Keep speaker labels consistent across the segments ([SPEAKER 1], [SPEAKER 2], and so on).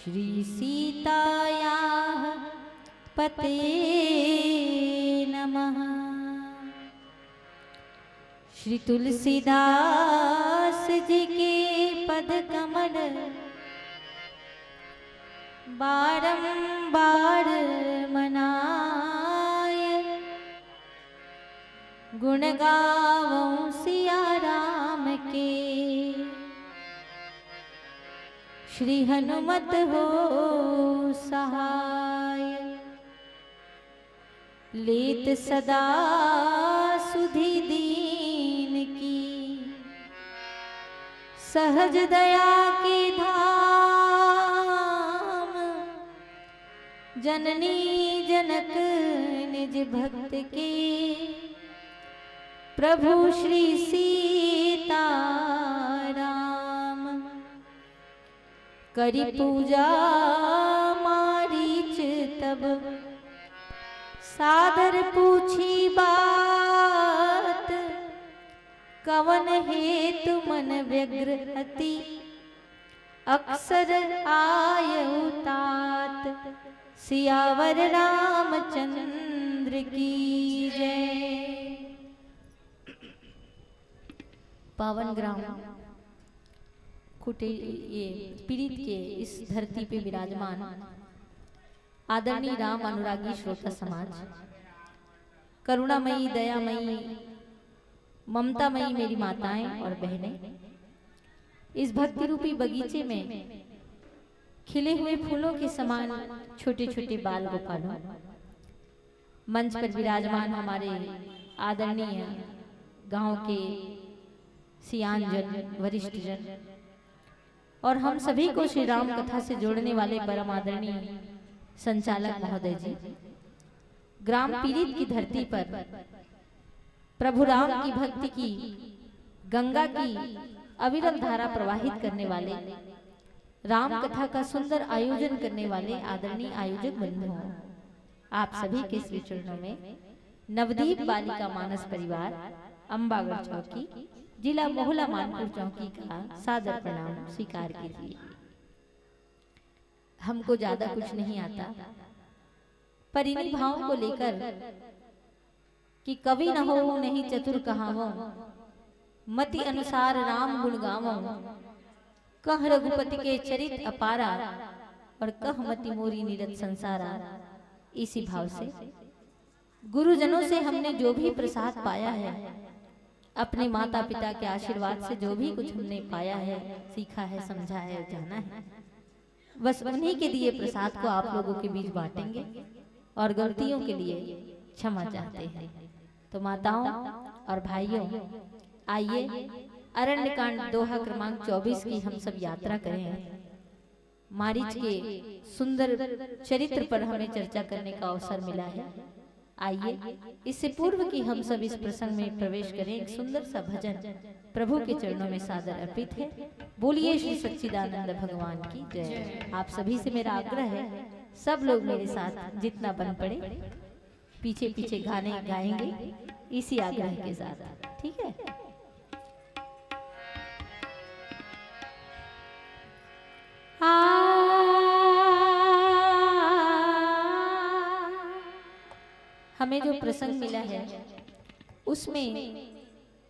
[SPEAKER 1] श्री सीतायाः पते नमः। श्री तुलसीदास जी के पद कमल बारंबार मनाय, गुण गावों सिया राम के। श्री हनुमत हो सहाय, लेत सदा सुधि दीन की। सहज दया के धाम, जननी जनक निज भक्त के। प्रभु श्री सीताराम, करी पूजा मारीच तब। सादर पूछी बात, कवन हेतु मन व्यग्र अति। अक्सर आयु तात, सियावर रामचंद्र की जय। पावन ग्राम खुटे ये पीड़ित के इस धरती पे विराजमान आदरणीय राम अनुरागी श्रोता समाज, करुणामयी, दयामयी, ममतामयी मेरी माताएं और बहनें, इस भक्ति रूपी बगीचे में खिले हुए फूलों के समान छोटे छोटे बाल गोपालों, मंच पर विराजमान हमारे आदरणीय गांव के सियान जन, वरिष्ठ जन, और हम सभी को श्री राम कथा से जोड़ने वाले परम आदरणीय संचालक महोदय जी, ग्राम पीड़ित की धरती पर प्रभु राम की भक्ति की गंगा की अविरल धारा प्रवाहित करने वाले, राम कथा का सुंदर आयोजन करने वाले आदरणीय आयोजक बंधुओं, आप सभी के श्री चरणों में नवदीप बालिका मानस परिवार, अम्बागढ़ चौकी, जिला मोहला मानपुर चौकी का सादर प्रणाम स्वीकार कीजिए। हमको ज्यादा कुछ नहीं आता, पर इन्हीं भावों को लेकर कि कवि न हो नहीं चतुर कहावो, मति अनुसार राम गुण गावो। कह रघुपति के चरित अपारा, और कह मति मोरी निरत संसारा। इसी भाव से गुरुजनों से हमने जो भी प्रसाद पाया है, अपने माता पिता के आशीर्वाद से जो भी कुछ हमने पाया है, सीखा है, समझा है, जाना है, बस उन्हीं के दिए प्रसाद को आप लोगों के बीच बांटेंगे और गलतियों के लिए क्षमा चाहते हैं। तो माताओं और भाइयों, आइए अरण्यकांड दोहा क्रमांक 24 की हम सब यात्रा करें। मारीच के सुंदर चरित्र पर हमें चर्चा करने का अवसर मिला है। आइए इससे पूर्व कि हम सब इस प्रसंग में प्रवेश करें, एक सुंदर सा भजन प्रभु के चरणों में सादर अर्पित है। बोलिए श्री सच्चिदानंद भगवान की जय। आप सभी से मेरा आग्रह है, सब लोग मेरे साथ जितना बन पड़े पीछे पीछे गाने गाएंगे, इसी आग्रह के साथ, ठीक है। हमें जो प्रसंग मिला है उसमें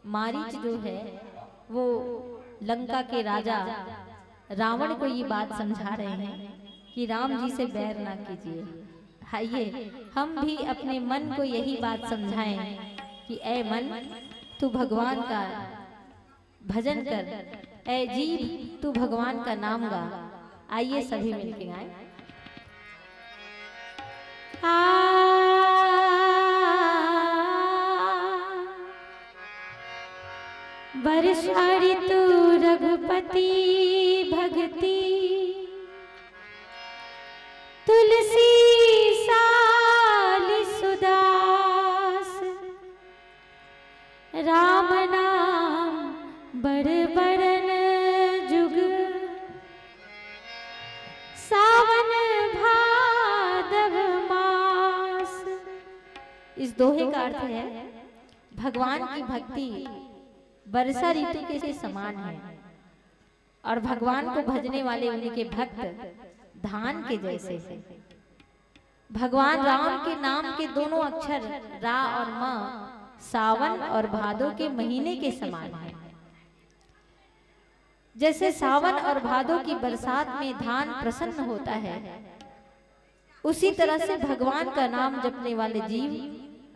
[SPEAKER 1] मारीच जो है वो लंका के राजा रावण को ये बात समझा रहे हैं कि राम जी से बैर ना कीजिए। आइए हम भी अपने मन को यही बात समझाएं कि ऐ मन, तू भगवान का भजन कर, ऐ जीव तू भगवान का नाम गा। आइए सभी मिलके गाएं। वर्षा ऋतु रघुपति भक्ति, तुलसी साली सुदास। राम नाम बड़ बरन जुग, सावन भादव मास। इस दोहे का अर्थ है भगवान की भक्ति वर्षा ऋतु के समान है, और भगवान को भजने वाले उनके भक्त धान के जैसे है। भगवान राम के नाम के दोनों अक्षर रा और म सावन और भादो के महीने के समान है। जैसे सावन और भादो की बरसात में धान प्रसन्न होता है, उसी तरह से भगवान का नाम जपने वाले जीव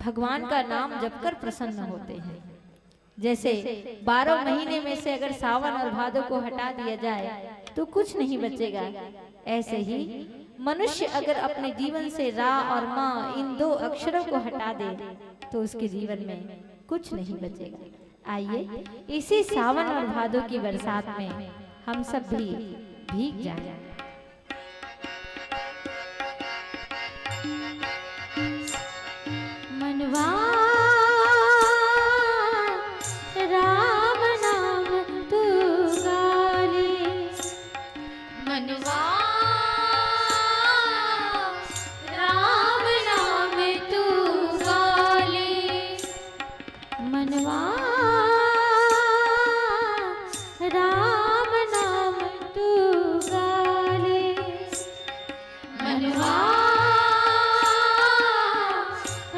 [SPEAKER 1] भगवान का नाम जपकर प्रसन्न होते हैं। जैसे 12 महीने में से अगर सावन और भादो को हटा दिया जाए तो कुछ नहीं बचेगा, ऐसे ही मनुष्य अगर अपने जीवन से रा और मा इन दो अक्षरों को हटा दे तो उसके जीवन में कुछ नहीं बचेगा। आइए इसी सावन और भादो की बरसात में हम सब भी भीग जाएं। मनवा राम नाम तू गाले, मनवा राम नाम तू गाले, मनवा राम नाम तू गाले, मनवा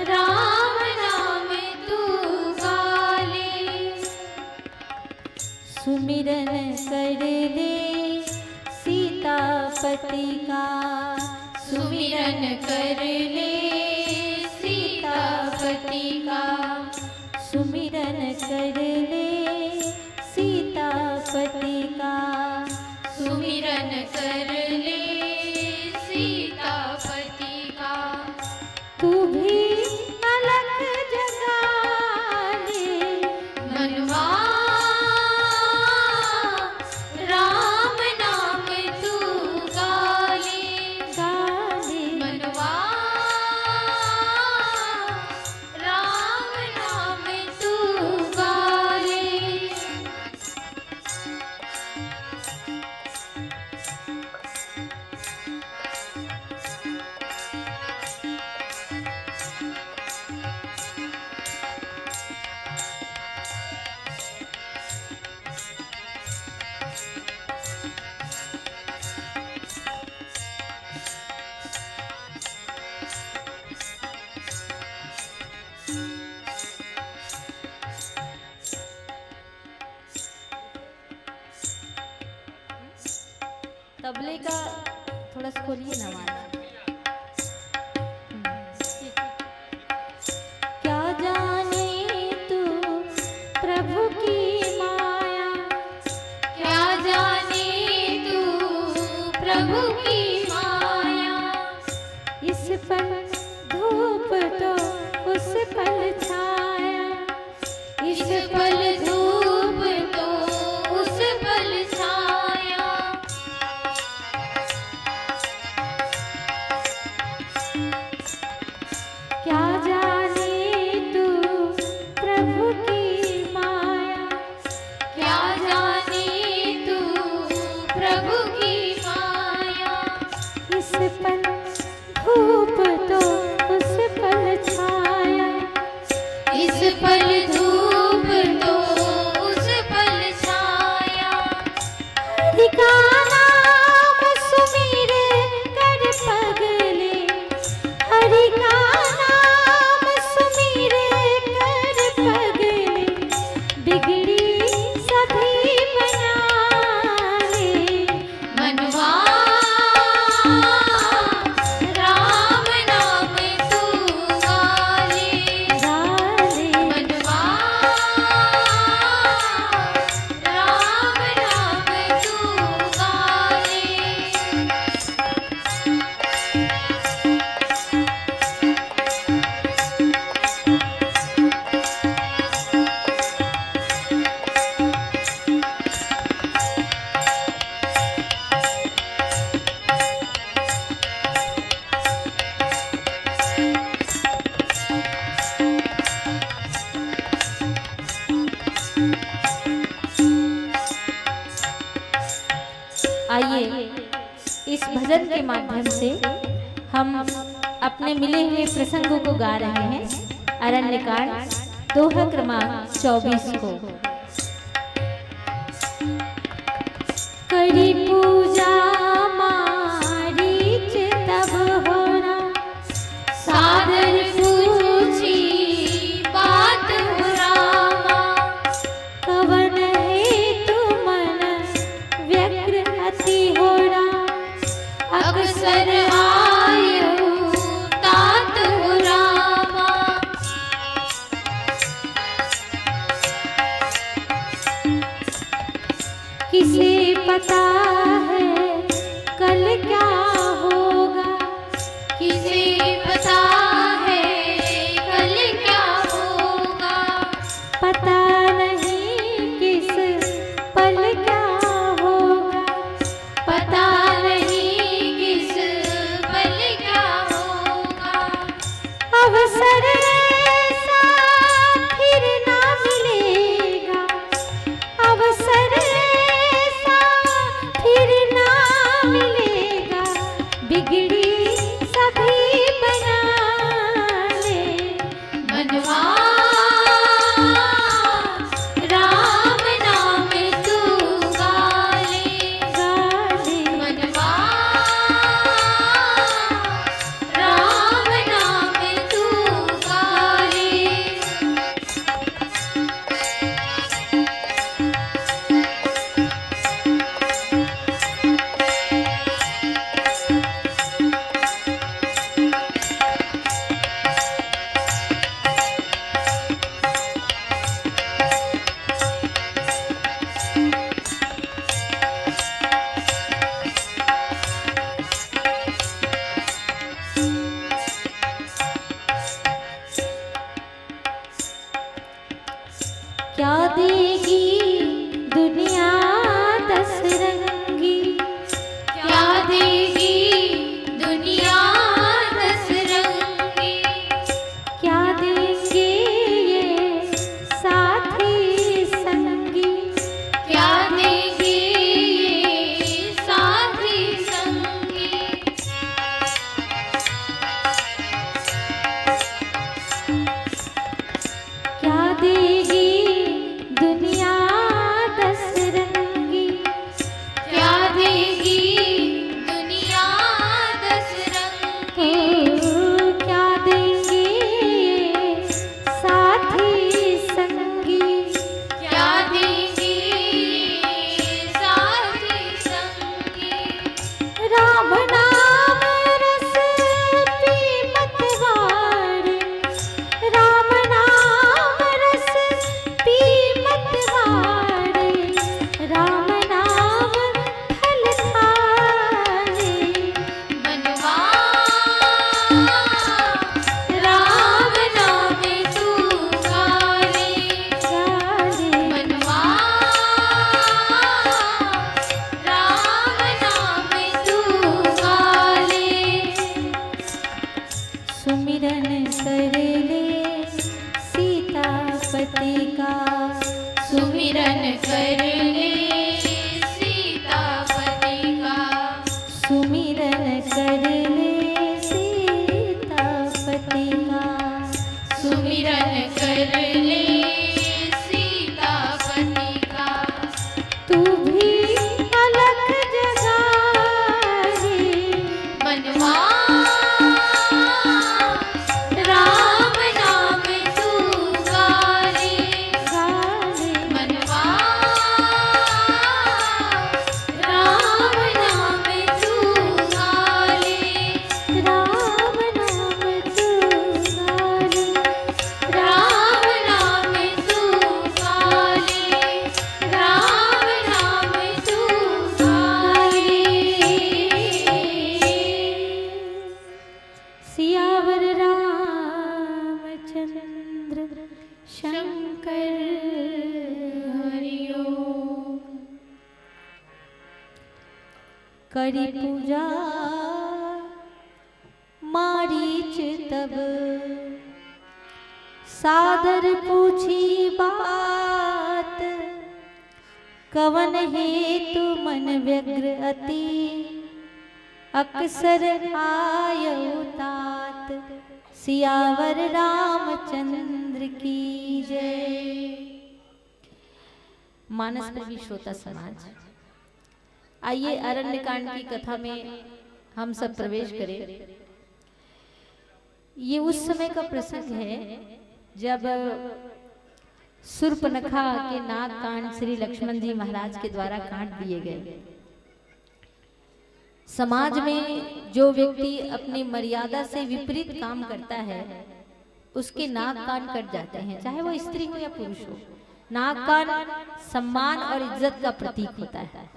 [SPEAKER 1] राम नाम तू गाले। सुमिरन कर ले सीतापति का, सुमिरन कर ले सीतापति का, सुमिरन कर ले सीतापति का, सुमिरन कर ले सीतापति का। तू भी अलग जगा ले, मनवा राम नाम तू गाले, गाले, मनवा राम नाम तू गाले। तबले का थोड़ा सा खोलिए ना आवाज। क्या जाने तू प्रभु की माया, क्या जाने तू प्रभु की माया। इस पल धूप तो उस पल छाया, इस पल धूप तो उस पल छाया। क्या जाने तू प्रभु की माया, क्या जाने तू प्रभु की माया। इस पल धूप तो उस पल छाया, इस पल धूप तो उस पल छाया। हरि का नाम सुमिरे कर पगले, हरि का नाम सुमिरे कर पगले। बिगड़ी सभी बना ले, मनवा राम नाम तू गाले, गाले, मनवा राम नाम तू गाले। आइए इस भजन के माध्यम से हम अपने मिले हुए प्रसंगों को गा रहे हैं। अरण्यकांड दोहा क्रमांक 24 को। करी पूजा मारी पता है कल क्या होगा,
[SPEAKER 2] किसे पता है कल क्या होगा,
[SPEAKER 1] पता नहीं किस पल क्या होगा,
[SPEAKER 2] पता नहीं किस पल क्या होगा,
[SPEAKER 1] अवसर ऐसा फिर ना मिलेगा, अवसर ऐसा फिर ना मिलेगा, बिगड़ी सभी बना ले
[SPEAKER 2] मनवा राम नाम तू गाले,
[SPEAKER 1] गाले।
[SPEAKER 2] मनवा राम नाम तू गाले।
[SPEAKER 1] क्या देगी दुनिया दस रंगी,
[SPEAKER 2] क्या देगी दुनिया दस रंगी,
[SPEAKER 1] क्या देंगे ये साथी संगी,
[SPEAKER 2] क्या देंगे ये साथी संगी,
[SPEAKER 1] क्या देगी दुनिया दस रंगी,
[SPEAKER 2] क्या देगी दुनिया दस रंगी,
[SPEAKER 1] क्या देंगे ये साथी संगी,
[SPEAKER 2] क्या देंगे ये साथी संगी,
[SPEAKER 1] राम नाम रस पी मत हारे, राम नाम रस पी मत हारे, राम नाम फल खाले
[SPEAKER 2] मनवा राम नाम तू गाले,
[SPEAKER 1] गाले।
[SPEAKER 2] मनवा राम नाम तू गाले,
[SPEAKER 1] सुमिरन कर ले सीतापति का,
[SPEAKER 2] सुमिरन कर ले सीतापति का,
[SPEAKER 1] सुमिरन कर ले सीतापति का,
[SPEAKER 2] सुमिरन कर ले सीतापति का,
[SPEAKER 1] तू भी अलग जगा रे
[SPEAKER 2] मनवा राम नाम तू गाले,
[SPEAKER 1] गाले।
[SPEAKER 2] मनवा राम नाम तू गाले,
[SPEAKER 1] राम नाम तू गाले,
[SPEAKER 2] राम नाम तू गाले, राम नाम तू गाले।
[SPEAKER 1] सियावर रामचंद्र शंकर
[SPEAKER 2] हरिओ
[SPEAKER 1] करी पूजा मारीच तब, सादर पूछी बात, कवन हेतु मन व्यग्र अति, अक्सर आयु तात। सियावर रामचंद्र की जय। मानस प्रेमी श्रोता समाज, आइए अरण्यकांड की कथा में हम सब प्रवेश करें। ये उस समय का प्रसंग है जब शूर्पणखा के नाग कांड श्री लक्ष्मण जी महाराज के द्वारा काट दिए गए। समाज में जो व्यक्ति अपनी मर्यादा से विपरीत काम करता है उसके नाक कान कट जाते हैं, चाहे वो स्त्री हो या पुरुष हो। नाक कान सम्मान और इज्जत का प्रतीक होता है।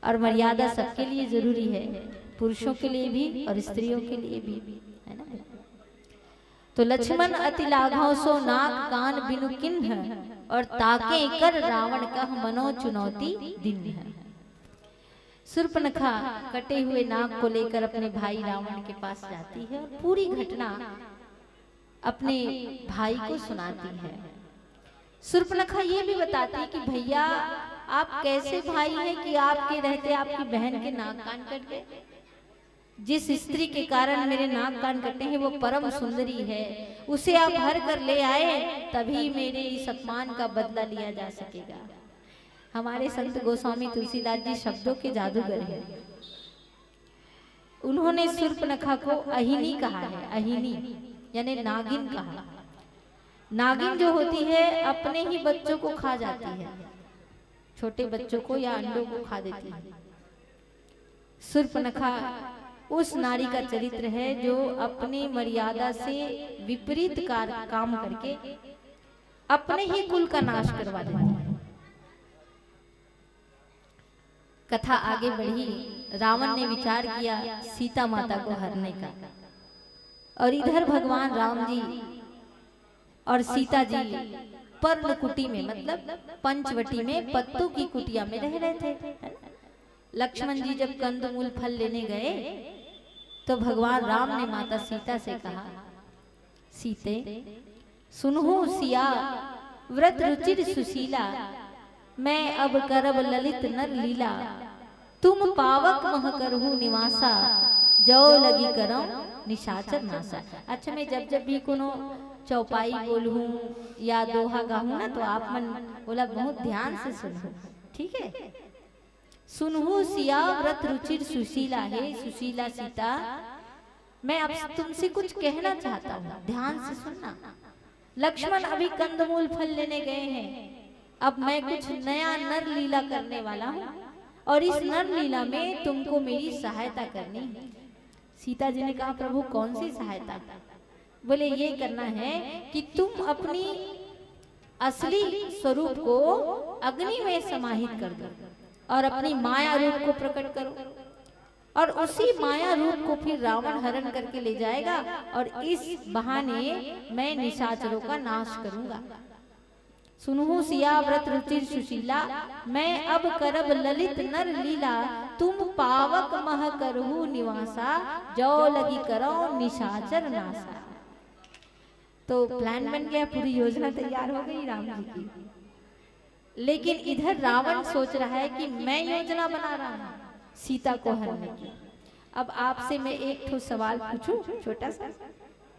[SPEAKER 1] और मर्यादा सबके लिए जरूरी है, पुरुषों के लिए भी और स्त्रियों के लिए भी, है ना। तो लक्ष्मण अति लाघव सो नाक कान बिनु किन्ह और ताके कर रावण कह मनो चुनौती दिन है। शूर्पणखा कटे हुए नाक को लेकर अपने भाई रावण के पास जाती है और पूरी घटना अपने भाई को सुनाती है। शूर्पणखा ये भी बताती है कि भैया आप कैसे भाई हैं कि आपके रहते आपकी बहन के नाक कान कट गए। जिस स्त्री के कारण मेरे नाक कान कटे हैं वो परम सुंदरी है, उसे आप हर कर ले आए तभी मेरे इस अपमान का बदला लिया जा सकेगा। हमारे संत गोस्वामी तुलसीदास जी शब्दों के जादूगर हैं। उन्होंने शूर्पणखा को अहिनी कहा है, अहिनी यानी नागिन कहा। नागिन जो होती है अपने ही बच्चों को खा जाती है, छोटे बच्चों को या अंडों को खा देती है। शूर्पणखा उस नारी का चरित्र है जो अपनी मर्यादा से विपरीत काम करके अपने ही कुल का नाश करवा देती है। कथा आगे बढ़ी, रावण ने विचार किया सीता माता को हरने का, और इधर भगवान राम जी और सीता जी पर्णकुटी में मतलब पंचवटी में पत्तों की कुटिया में रह रहे थे। लक्ष्मण जी जब कंदमूल फल लेने गए तो भगवान राम ने माता सीता से कहा, सीते सुनहु सिया व्रत रुचिर सुशीला, मैं अब करब ललित नर लीला, तुम पावक मह करहु निवासा, जो लगी करम निशाचर नासा। अच्छा, मैं जब भी कोनो चौपाई बोलूं या दोहा गाऊं ना तो आप मन बोला बहुत ध्यान से सुनो, ठीक है। सुनहु सिया व्रत रुचिर सुशीला, है सुशीला सीता मैं अब तुमसे कुछ कहना चाहता हूँ, ध्यान से सुनना। लक्ष्मण अभी कंदमूल फल लेने गए हैं, अब मैं कुछ नया नर लीला करने वाला हूँ और इस नर लीला में तुमको मेरी सहायता करनी है। सीता जी ने कहा, प्रभु कौन सी सहायता? बोले ये करना है कि तुम अपनी असली स्वरूप को अग्नि में समाहित कर दो और अपनी माया रूप को प्रकट करो, और उसी माया रूप को फिर रावण हरण करके ले जाएगा और इस बहाने मैं निशाचरों का नाश करूंगा। सुनहु सिया व्रत रुचिर सुशीला, मैं अब करब ललित नर लीला, तुम पावक मह करहु निवासा, जो लगी करो निशाचर नासा। तो प्लान बन गया, पूरी योजना तैयार हो गई राम जी की। लेकिन इधर रावण सोच रहा है कि मैं योजना बना रहा हूं सीता को हरने की। अब आपसे मैं एक ठो सवाल पूछूं छोटा सा,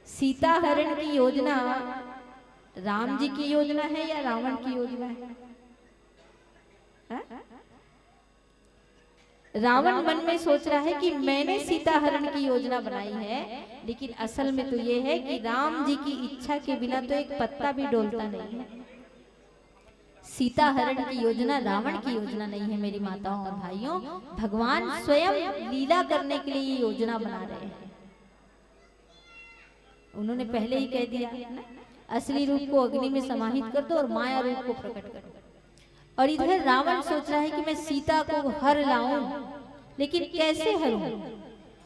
[SPEAKER 1] सीता हरण की योजना राम जी की योजना है या रावण की योजना है? रावण मन में सोच रहा है कि मैंने सीता हरण की योजना बनाई है, लेकिन असल में तो ये है कि राम जी की इच्छा के बिना तो एक पत्ता भी डोलता नहीं है। सीता हरण की योजना रावण की योजना नहीं है मेरी माताओं और भाइयों, भगवान स्वयं लीला करने के लिए ये योजना बना रहे हैं। उन्होंने पहले ही कह दिया ना, असली रूप को अग्नि में समाहित कर दो और माया रूप को प्रकट कर दो। और इधर रावण सोच रहा है कि मैं सीता को हर लाऊं, लेकिन कैसे हरूं?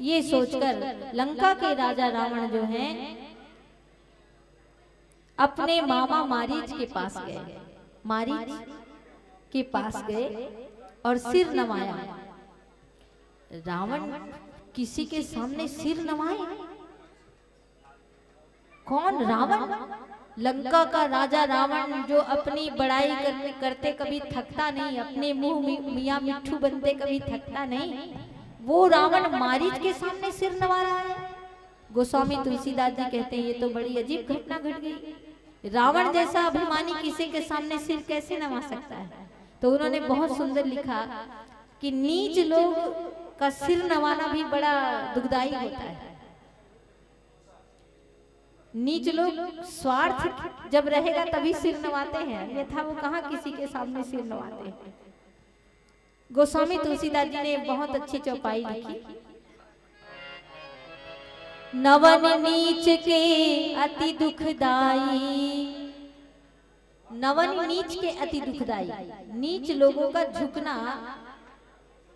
[SPEAKER 1] ये सोचकर लंका के राजा रावण जो हैं अपने मामा मारीच के पास गए, मारीच के पास गए और सिर नवाया। रावण किसी के सामने सिर नवाए? कौन? रावण, लंका का राजा रावण जो अपनी बड़ाई करते कभी थकता नहीं, अपने मुंह मियां मिट्ठू बनते कभी थकता नहीं, वो रावण मारीच के सामने सिर नवा रहा है। गोस्वामी तुलसीदास जी कहते हैं ये तो बड़ी अजीब घटना घट गई। रावण जैसा अभिमानी किसी के सामने सिर कैसे नवा सकता है? तो उन्होंने बहुत सुंदर लिखा कि नीच लोग का सिर नवाना भी बड़ा दुखदाई होता है। नीच लोग स्वार्थ जब रहेगा तभी सिर नवाते हैं, अन्यथा वो कहाँ किसी के सामने सिर नवाते हैं। गोस्वामी तुलसीदास जी ने बहुत अच्छी चौपाई लिखी, नवन नीच के अति दुखदाई, नवन नीच के अति दुखदाई। नीच लोगों का झुकना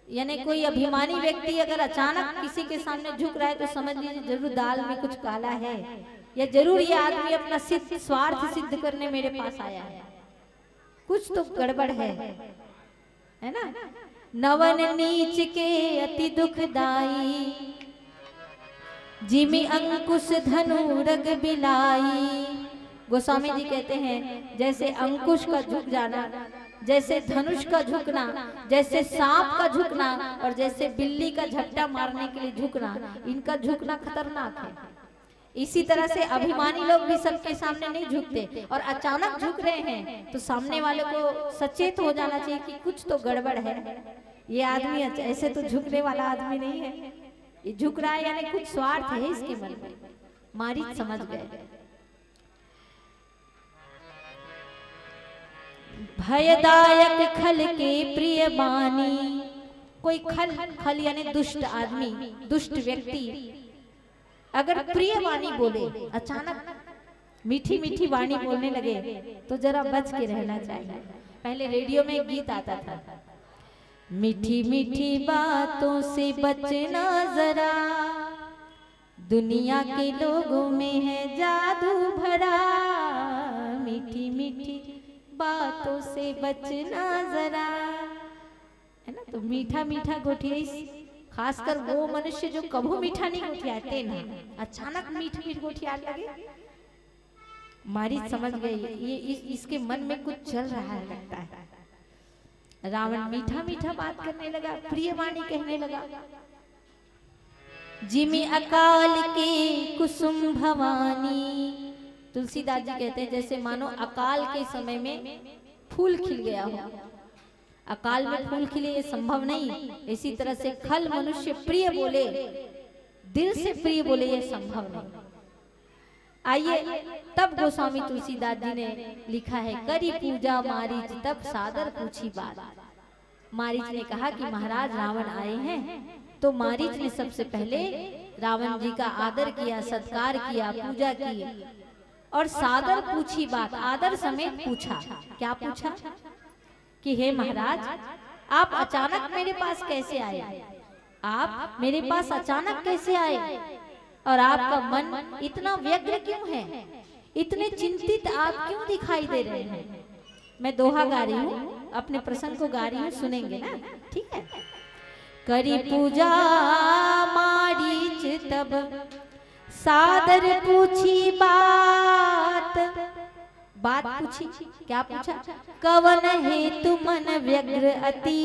[SPEAKER 1] यानी कोई अभिमानी व्यक्ति अगर अचानक किसी के सामने झुक रहा है तो समझ लीजिए जरूर दाल में कुछ काला है, या जरूर ये आदमी अपना स्वार्थ सिद्ध करने मेरे पास आया है, कुछ तो गड़बड़ है ना। नवन नीच के अति दुखदाई, जिमि अंकुश धनु रग बिलाई। गोस्वामी जी कहते हैं जैसे अंकुश का झुक जाना, जैसे धनुष का झुकना, जैसे सांप का झुकना और जैसे बिल्ली का झपटा मारने के लिए झुकना, इनका झुकना खतरनाक है। इसी तरह से अभिमानी लोग भी सबके सामने नहीं झुकते, और अचानक झुक रहे हैं तो सामने वाले को सचेत हो जाना चाहिए कि कुछ तो गड़बड़ है, ये आदमी ऐसे तो झुकने वाला आदमी नहीं है, ये झुक रहा है यानी कुछ स्वार्थ है इसके मन में। मारीच समझ गए। भयदायक खल के प्रिय बानी, कोई खल यानी दुष्ट आदमी, दुष्ट व्यक्ति अगर प्रिय वाणी बोले, अचानक मीठी मीठी वाणी बोलने लगे तो जरा बच के रहना चाहिए। पहले रेडियो में एक गीत आता था, मीठी मीठी बातों से बचना जरा, दुनिया के लोगों में है जादू भरा, मीठी मीठी बातों से बचना जरा, है ना। तो मीठा मीठा गोठिया, खासकर वो मनुष्य जो कभू मीठा नहीं गोठियाते ना, अचानक मीठ मीठ गोठिया लगे, मारीच समझ गई ये इसके मन में कुछ चल रहा है लगता है। रावण मीठा मीठा बात करने लगा, प्रिय वाणी कहने लगा। जिमि अकाल के कुसुम भवानी, तुलसीदास जी कहते हैं जैसे मानो अकाल के समय में फूल खिल गया हो, अकाल में फूल खिले ये संभव नहीं, इसी तरह से खल मनुष्य प्रिय बोले, दिल से प्रिय बोले, ये संभव नहीं। आइए तब गोस्वामी तुलसीदास जी ने लिखा है, करी पूजा मारीच तब सादर पूछी बात। मारीच ने कहा कि महाराज रावण आए हैं, तो मारीच ने सबसे पहले रावण जी का आदर किया, सत्कार किया, पूजा की और सादर पूछी बात, आदर समेत पूछा। क्या पूछा कि हे महाराज आप अचानक मेरे पास कैसे आए, आप मेरे पास अचानक कैसे आए, और आपका मन इतना व्यग्र क्यों है, इतने चिंतित आप क्यों दिखाई दे रहे हैं। मैं दोहा गा रही हूँ, अपने प्रसंग को गा रही हूँ, सुनेंगे ना, ठीक है। करी पूजा मारीच तब सादर पूछी बात, बात पूछी, क्या पूछा, कवन हेतु मन व्यग्र अति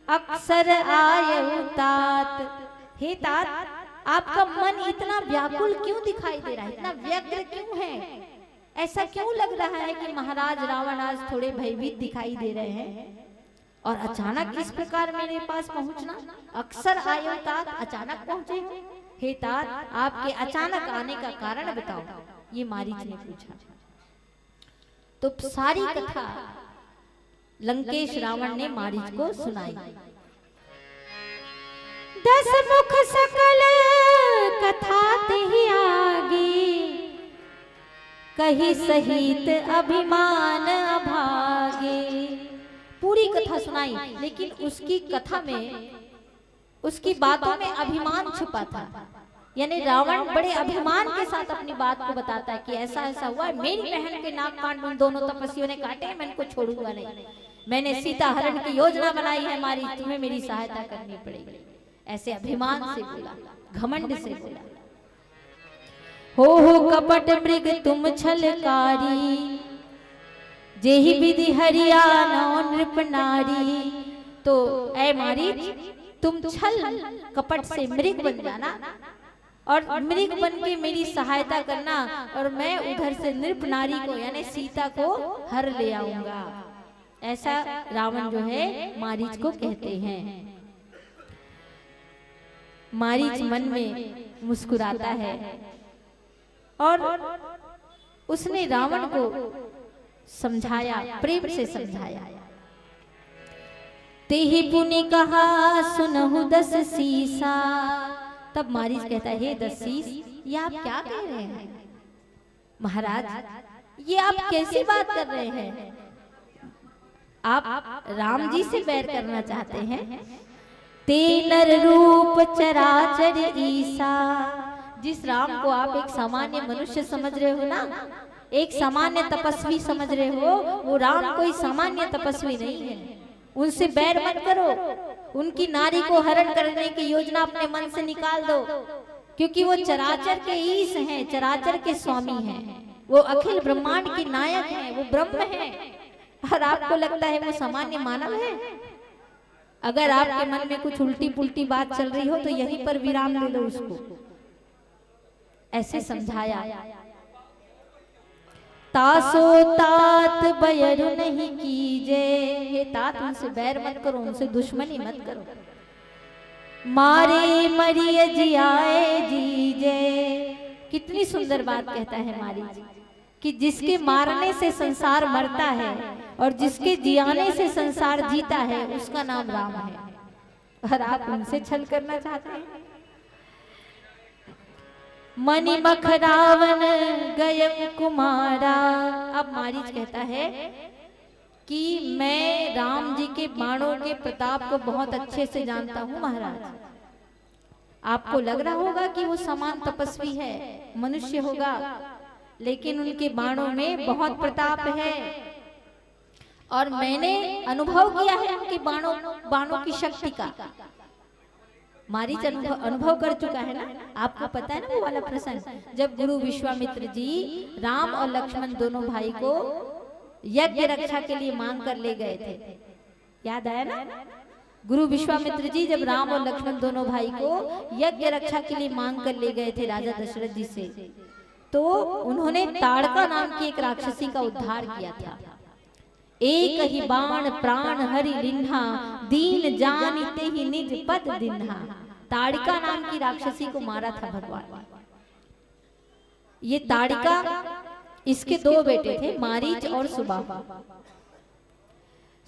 [SPEAKER 1] अक्सर आयु तात। हे तात आपका मन इतना व्याकुल क्यों दिखाई दे रहा है, इतना व्यग्र क्यों है, ऐसा क्यों लग रहा है कि महाराज रावण आज थोड़े भयभीत दिखाई दे रहे हैं, और अचानक इस प्रकार मेरे पास पहुंचना, अक्सर आयो तात, अचानक पहुंचे हो। हे तात आपके अचानक आने का कारण बताओ, ये मारीच ने पूछा। तो सारी कथा लंकेश रावण ने मारीच को सुनाई। 10 मुख सकल कथा तेहि आगे, कही सहित अभिमान अभागे। पूरी कथा सुनाई, लेकिन उसकी कथा में, उसकी बातों में अभिमान छुपा था, यानी रावण बड़े अभिमान के साथ अपनी बात को बताता है कि ऐसा ऐसा हुआ, मेरी बहन के नाक कान उन दोनों तपस्वियों ने काटे, मैं इनको छोड़ूंगा नहीं, मैंने सीता हरण की योजना बनाई है, मारी तुम्हें मेरी सहायता करनी पड़ेगी। ऐसे अभिमान से बोला, घमंड से बोला। हो कपट मृग तुम छलकारी, जेहि विधि हरियाणा नृप नारी। तो ऐ मारीच तुम छल कपट से मृग बन जाना, और मृग बन के मेरी सहायता करना, और मैं उधर से नृप नारी को यानी सीता को हर ले आऊंगा। ऐसा रावण जो है मारीच को कहते हैं। मारीच मन में मुस्कुराता है और उसने रावण को समझाया, प्रेम से समझाया। तेहि पुनि कहा सुनहु 10 सीसा। तब मारीच कहता है, हे 10 शीश, ये आप क्या कह रहे हैं महाराज, ये आप कैसी बात कर रहे हैं, आप राम जी से बैर करना चाहते हैं। ते नर रूप चराचर ईसा। जिस राम को आप एक सामान्य मनुष्य समझ रहे हो ना, एक सामान्य तपस्वी समझ रहे हो, वो राम कोई सामान्य तपस्वी नहीं है। उनसे बैर मत करो, उनकी नारी को हरण करने की योजना अपने मन से निकाल दो, क्योंकि वो चराचर के ईश हैं, चराचर के स्वामी हैं, वो अखिल ब्रह्मांड की नायक हैं, वो ब्रह्म हैं। और आपको लगता है वो सामान्य मानव है? अगर आपके मन में कुछ उल्टी पुल्टी बात चल रही हो तो यहीं पर विराम दे दो उसको। ऐसे समझाया। तासो तात बयरु नहीं कीजे, ये तात उनसे बैर मत करो, उनसे दुश्मनी मत करो। मारे मरिय जियाए जीजे, कितनी सुंदर बात कहता है मारीच कि जिसके मारने से संसार मरता है और जिसके जियाने से संसार जीता है उसका नाम राम है। और आप उनसे छल करना चाहते हैं। मणि मख रावण गय कुमारा। अब मारीच कहता है कि मैं राम जी के बाणों के प्रताप को बहुत अच्छे से जानता हूं महाराज। आपको लग रहा होगा कि वो समान तपस्वी है, मनुष्य होगा, लेकिन उनके बाणों में बहुत प्रताप है और मैंने अनुभव किया है उनके बाणों की शक्ति का। मारीच अनुभव कर चुका है ना। आपको पता है ना वो वाला प्रसंग, जब गुरु विश्वामित्र जी राम और लक्ष्मण दोनों भाई को यज्ञ रक्षा के लिए मांग कर ले गए थे, याद आया ना? गुरु विश्वामित्र जी जब राम और लक्ष्मण दोनों भाई को यज्ञ रक्षा के लिए मांग कर ले गए थे राजा दशरथ जी से, तो उन्होंने ताड़का नाम की एक राक्षसी का उद्धार किया था। एक ही बाण प्राण हरि लिन्हा, दीन जानिते ही निज पद दिन्हा। ताड़का नाम की राक्षसी को मारा था भगवान। ये ताड़का, इसके दो बेटे थे, मारीच और सुबाहु।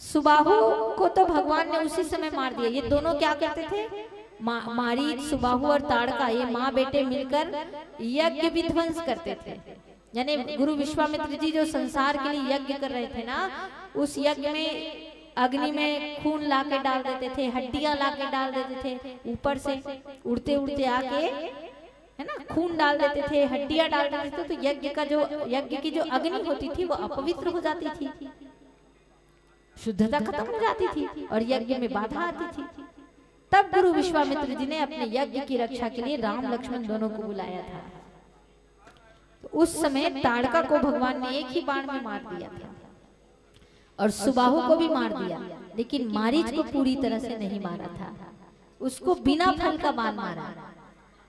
[SPEAKER 1] सुबाहु को तो भगवान ने उसी समय मार दिया। ये दोनों क्या करते थे? मारीच, सुबाहु और ताड़का, ये माँ बेटे मिलकर यज्ञ विध्वंस करते थे। यानी गुरु विश्वामित्र जी जो संसार के लिए यज्ञ कर रहे थे ना, उस यज्ञ में अग्नि में खून लाके डाल देते थे, हड्डियां लाके डाल देते थे, ऊपर से उड़ते उड़ते आके, है ना, खून डाल देते थे, हड्डियां डाल देते थे। तो यज्ञ की जो अग्नि होती थी वो अपवित्र हो जाती थी, शुद्धता खत्म हो जाती थी और यज्ञ में बाधा आती थी। तब गुरु विश्वामित्र जी ने अपने यज्ञ की रक्षा के लिए राम लक्ष्मण दोनों को बुलाया था। तो उस समय ताड़का को भगवान ने एक ही बाण में मार दिया था और सुबाहु को भी मार दिया, लेकिन मारीच को पूरी तरह से नहीं मारा था। उसको बिना फल का बाण मारा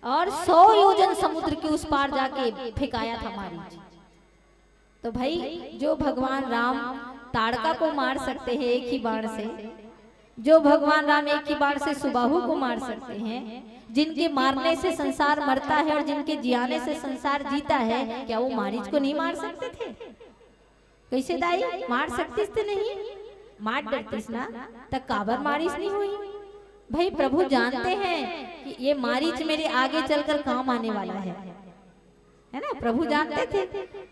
[SPEAKER 1] और 100 योजन समुद्र के उस पार जाके फेंकाया था मारीच। तो भाई जो भगवान राम ताड़का को मार सकते हैं एक ही बाण से, जो भगवान राम एक ही बाण से सुबाहु को मार सकते हैं, जिनके मारने से संसार मरता है और जिनके जियाने से संसार जीता है, क्या वो मारीच को नहीं मार सकते थे? कैसे दाई मार सकतीस थे? नहीं मार डरतीस ना, तक काबर मारीच नहीं हुई। भाई प्रभु जानते हैं कि ये मारीच मेरे आगे चलकर काम आने वाला है ना? प्रभु जानते थे।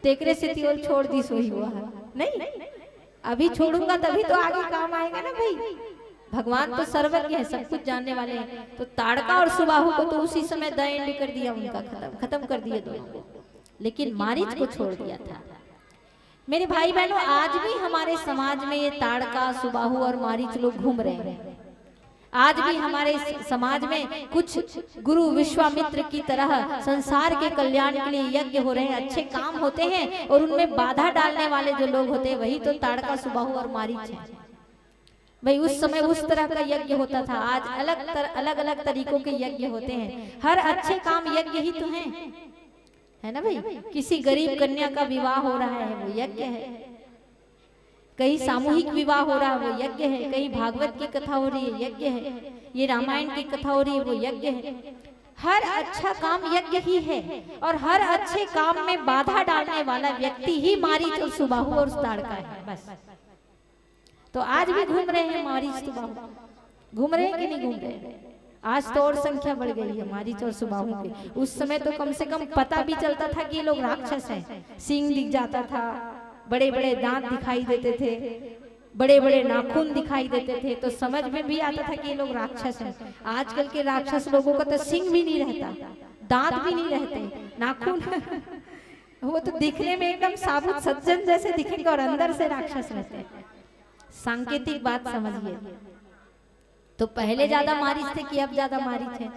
[SPEAKER 1] तेकरे से तियोल छोड़ दी सोई हुआ है नहीं, अभी छोड़ूंगा तभी तो आगे काम आएगा ना भाई। भगवान तो सर्वज्ञ है, सब कुछ जानने वाले हैं। तो ताड़का और सुबाहु को तो उसी समय द एंड कर दिया, उनका खत्म कर दिया दोनों को, लेकिन मारीच को छोड़ दिया था। मेरे भाई बहनों, आज भी हमारे समाज में ये ताड़का, सुबाहु और मारीच लोग घूम रहे हैं। आज भी हमारे समाज में कुछ गुरु विश्वामित्र की तरह संसार के कल्याण के लिए यज्ञ हो रहे हैं, अच्छे काम होते हैं, और उनमें बाधा डालने वाले जो लोग होते हैं वही तो ताड़का, सुबाहु और मारीच हैं। भाई उस समय उस तरह का यज्ञ होता था, आज अलग अलग तरीकों के यज्ञ होते हैं। हर अच्छे काम यज्ञ ही तो हैं, है ना भाई? किसी गरीब कन्या का विवाह हो रहा है वो यज्ञ है, कहीं सामूहिक विवाह हो रहा है वो यज्ञ है, कहीं भागवत की कथा हो रही है यज्ञ है, ये रामायण की कथा हो रही है वो यज्ञ है। हर अच्छा काम यज्ञ ही है, और हर अच्छे काम में बाधा डालने वाला व्यक्ति ही मारीच और सुबाहु और ताड़का है। बस तो आज भी घूम रहे हैं मारीच सुबाहु, घूम रहे हैं कि नहीं घूम रहे हैं? आज तो और संख्या बढ़ गई है मारीच और सुबाहु की। उस समय तो कम से कम पता भी चलता था कि ये लोग राक्षस हैं, सींग दिख जाता था, बड़े बड़े दांत दिखाई देते थे, बड़े बड़े नाखून दिखाई देते थे, तो समझ में भी आता था कि ये लोग राक्षस हैं। आजकल के राक्षस लोगों का तो सिंग भी नहीं रहता, दांत भी नहीं रहते, नाखून वो तो दिखने में एकदम साबुत सज्जन जैसे दिखेंगे और अंदर से राक्षस रहते हैं। सांकेतिक बात समझिए। तो पहले ज्यादा मारिच थे कि अब ज्यादा मारिच है?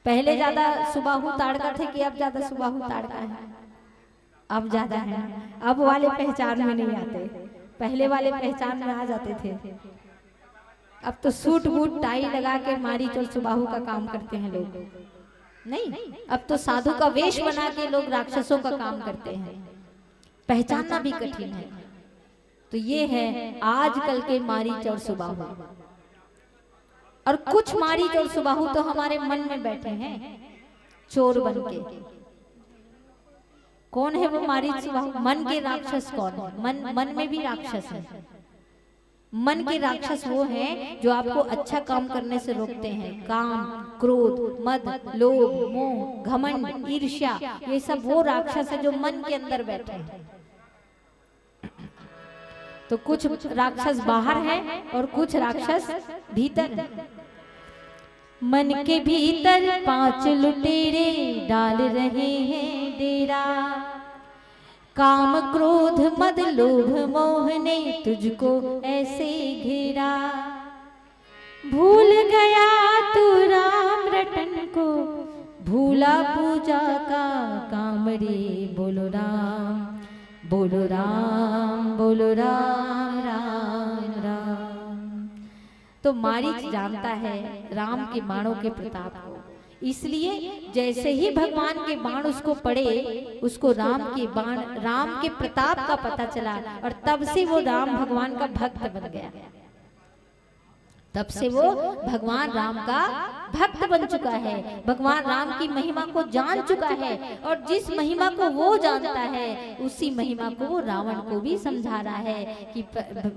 [SPEAKER 1] पहले ज्यादा सुबाहु ताड़का थे कि अब ज्यादा सुबाहु ताड़का है? अब ज्यादा है। अब वाले पहचान में नहीं आते, पहले वाले पहचान में आ जाते थे। अब तो सूट बूट टाई लगा के मारिच और सुबाहु का काम करते हैं लोग। नहीं, अब तो साधु का वेश बना के लोग राक्षसों का काम करते हैं। पहचानना भी कठिन है। तो ये है आजकल के मारिच और सुबाहु। और कुछ मारिच और सुबाहु तो हमारे मन में बैठे हैं चोर बन के। कौन है वो मारिच सुबाहु? मन के राक्षस कौन है? मन में भी राक्षस है। मन के राक्षस वो हैं जो आपको अच्छा काम करने से रोकते हैं। काम, क्रोध, मद, लोभ, मोह, घमंड, ईर्ष्या, ये सब वो राक्षस है जो मन के अंदर बैठे हैं। तो कुछ राक्षस बाहर है और कुछ राक्षस भीतर है। मन के भीतर 5 लुटेरे डाल रहे हैं डेरा। काम, क्रोध, मद, लोभ, मोह ने तुझको ऐसे घेरा। भूल गया तू राम रटन को, भूला पूजा का काम रे। बोलो राम, बोलो राम, बोलो राम, राम राम। तो मारीच जानता है राम के बाणों के प्रताप को, इसलिए जैसे ही भगवान के बाण उसको पड़े, उसको राम के बाण, राम के प्रताप का पता चला और तब से वो राम भगवान का भक्त बन गया। तब से वो भगवान राम का भक्त बन चुका है, भगवान राम की महिमा को जान चुका है। और जिस महिमा को वो जानता है उसी महिमा को वो रावण को भी समझा रहा है कि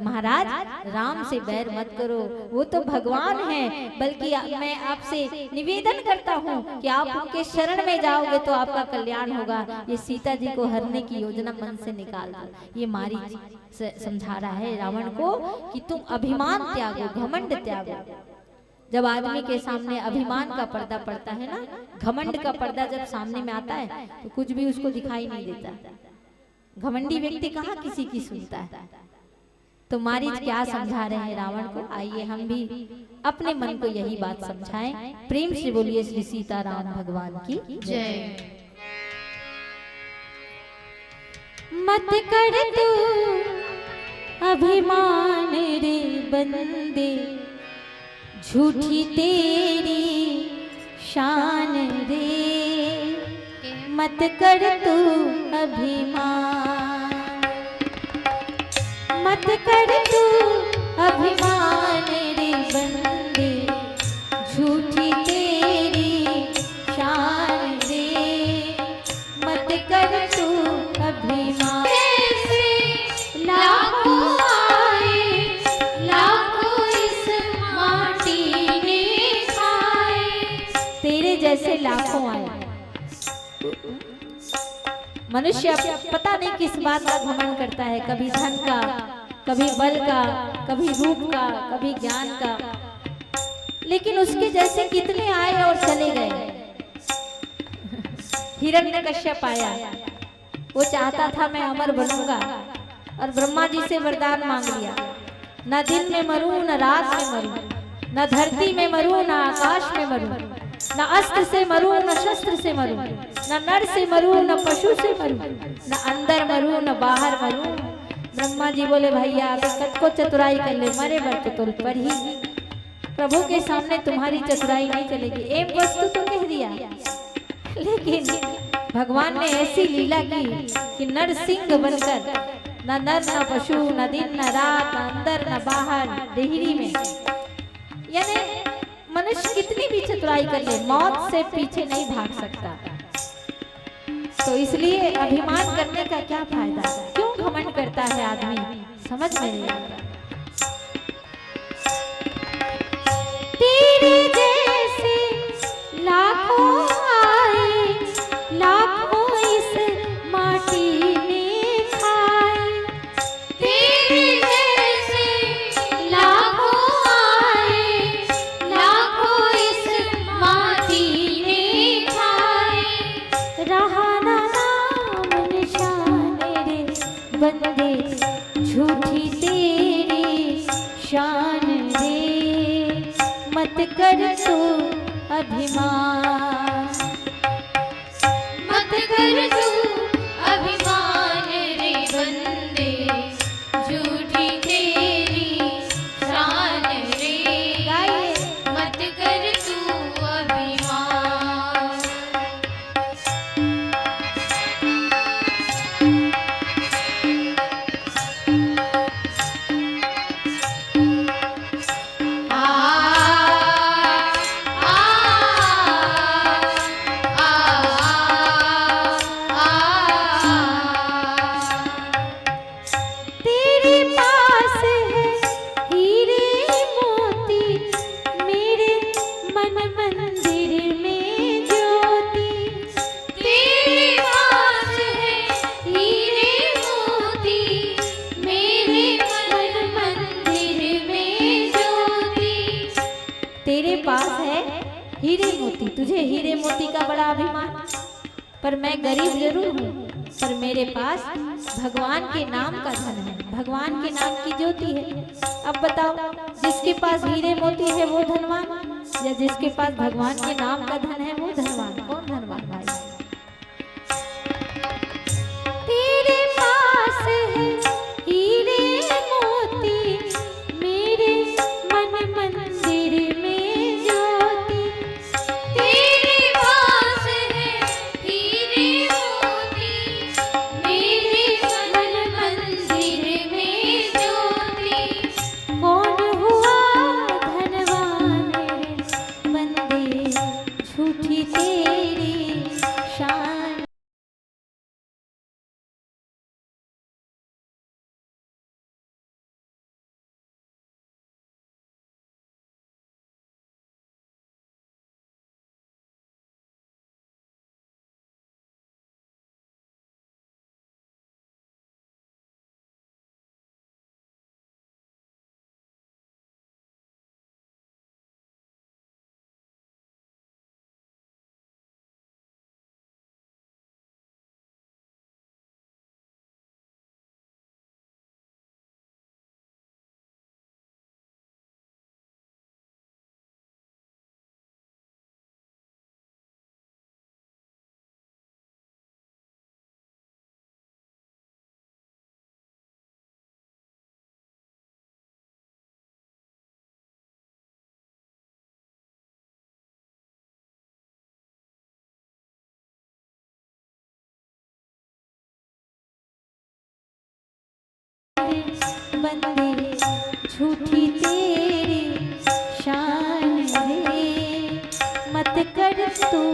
[SPEAKER 1] महाराज राम से बैर मत करो, वो तो भगवान है। बल्कि मैं आपसे निवेदन करता हूँ कि आप उनके शरण में जाओगे तो आपका कल्याण होगा। ये सीता जी को हरने की योजना मन से निकाल दो। ये मारीच समझा रहा है रावण को कि तुम अभिमान त्यागो, घमंड त्यागो। जब आदमी के सामने अभिमान का पर्दा पड़ता है ना, घमंड का पर्दा जब सामने में आता है तो कुछ भी उसको दिखाई नहीं देता। घमंडी व्यक्ति कहाँ किसी की सुनता है। तो मारीच क्या समझा रहे हैं रावण को? आइए हम भी अपने मन को यही बात समझाएं। प्रेम से बोलिए श्री सीताराम भगवान की जय। मत कर तू अभिमान रे बंदे, झूठी तेरी शान रे। मत कर तू अभिमान, मत कर तू अभिमान रे बंदे, झूठी तेरी शान रे। मत कर तू अभिमान। जैसे लाखों आए मनुष्य, पता नहीं किस बात का घमंड करता है। कभी धन का, कभी बल का, कभी रूप का, कभी ज्ञान का। लेकिन उसके जैसे कितने आए और चले गए। हिरण्यकश्यप आया, वो चाहता था मैं अमर बनूंगा और ब्रह्मा जी से वरदान मांग लिया। न दिन में मरूं, न रात में मरूं, न धरती में मरूं, न आकाश में मरूं, न अस्त्र से मरूं, न शस्त्र से मरूं, न नर से मरूं, न पशु से मरूं, न अंदर मरूं, न बाहर मरूं। ब्रह्मा जी बोले भैया तो कट को चतुराई कर ले, मरे बर्त तुल पर ही। प्रभु के सामने तुम्हारी चतुराई नहीं चलेगी। एक वस्तु तो कह दिया, लेकिन भगवान ने ऐसी लीला की कि नर सिंह बनकर न नर न पशु, न दिन न रात, न अंदर न बाहर, डेहरी में। यानी मनुष्य कितनी भी चतुराई कर ले, मौत से पीछे नहीं भाग सकता। तो इसलिए अभिमान करने का क्या फायदा? क्यों घमंड करता है आदमी? समझ में नहीं आता। तेरे जैसे लाखों आए, लाखों इस माटी ने खाए। तेरे जैसे मत कर तू अभिमान।
[SPEAKER 2] मत कर तू अभिमान रे बंदे, झूठी तेरी शान रे।
[SPEAKER 1] गाइए।
[SPEAKER 2] मत कर तू अभिमान। आ
[SPEAKER 1] तेरे पास है हीरे मोती, मेरे मन मंदिर में ज्योति।
[SPEAKER 2] तेरे पास है हीरे मोती, मेरे मन मंदिर में ज्योति।
[SPEAKER 1] तेरे पास है हीरे मोती, तुझे हीरे मोती का बड़ा अभिमान। पर मैं गरीब जरूर हूँ, पर मेरे पास भगवान के नाम का धन है, भगवान के नाम की ज्योति है। अब बताओ, जिसके पास हीरे मोती है वो धनवान, या जिसके पास भगवान के नाम का धन है वो धनवान? कौन धनवान भाई? तेरे पास है हीरे मोती, मेरे मन मंदिर में ज्योति।
[SPEAKER 2] तेरे पास है हीरे मोती, मेरे मन मंदिर में ज्योति।
[SPEAKER 1] कौन हुआ धनवान रे बंदे, झूठी तेरी शान। बंदे झूठी तेरी शान रे, मत कर तू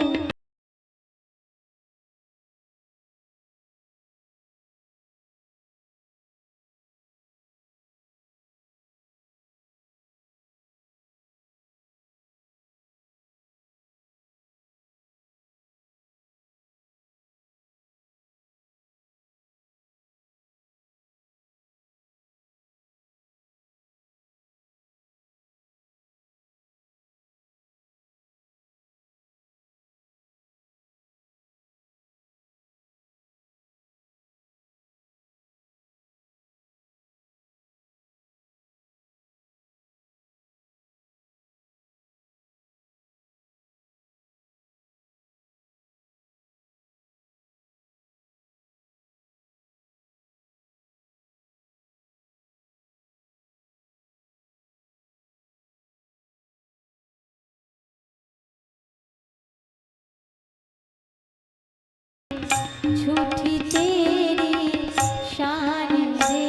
[SPEAKER 1] झूठी तेरी शान रे,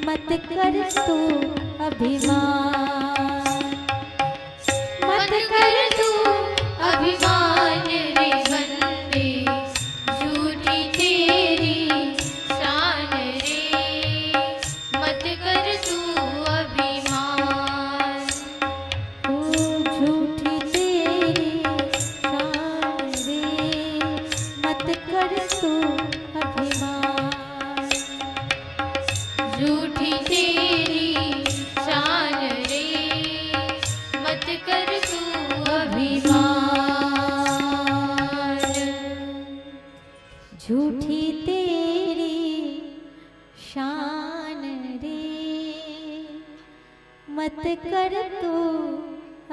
[SPEAKER 1] मत कर तू अभिमान।
[SPEAKER 2] मत कर तू अभिमान रे बंदे, झूठी तेरी शान रे। मत कर तू अभिमान।
[SPEAKER 1] ओ झूठी तेरी शान रे, मत कर तू अभिमान।
[SPEAKER 2] झूठी तेरी शान रे,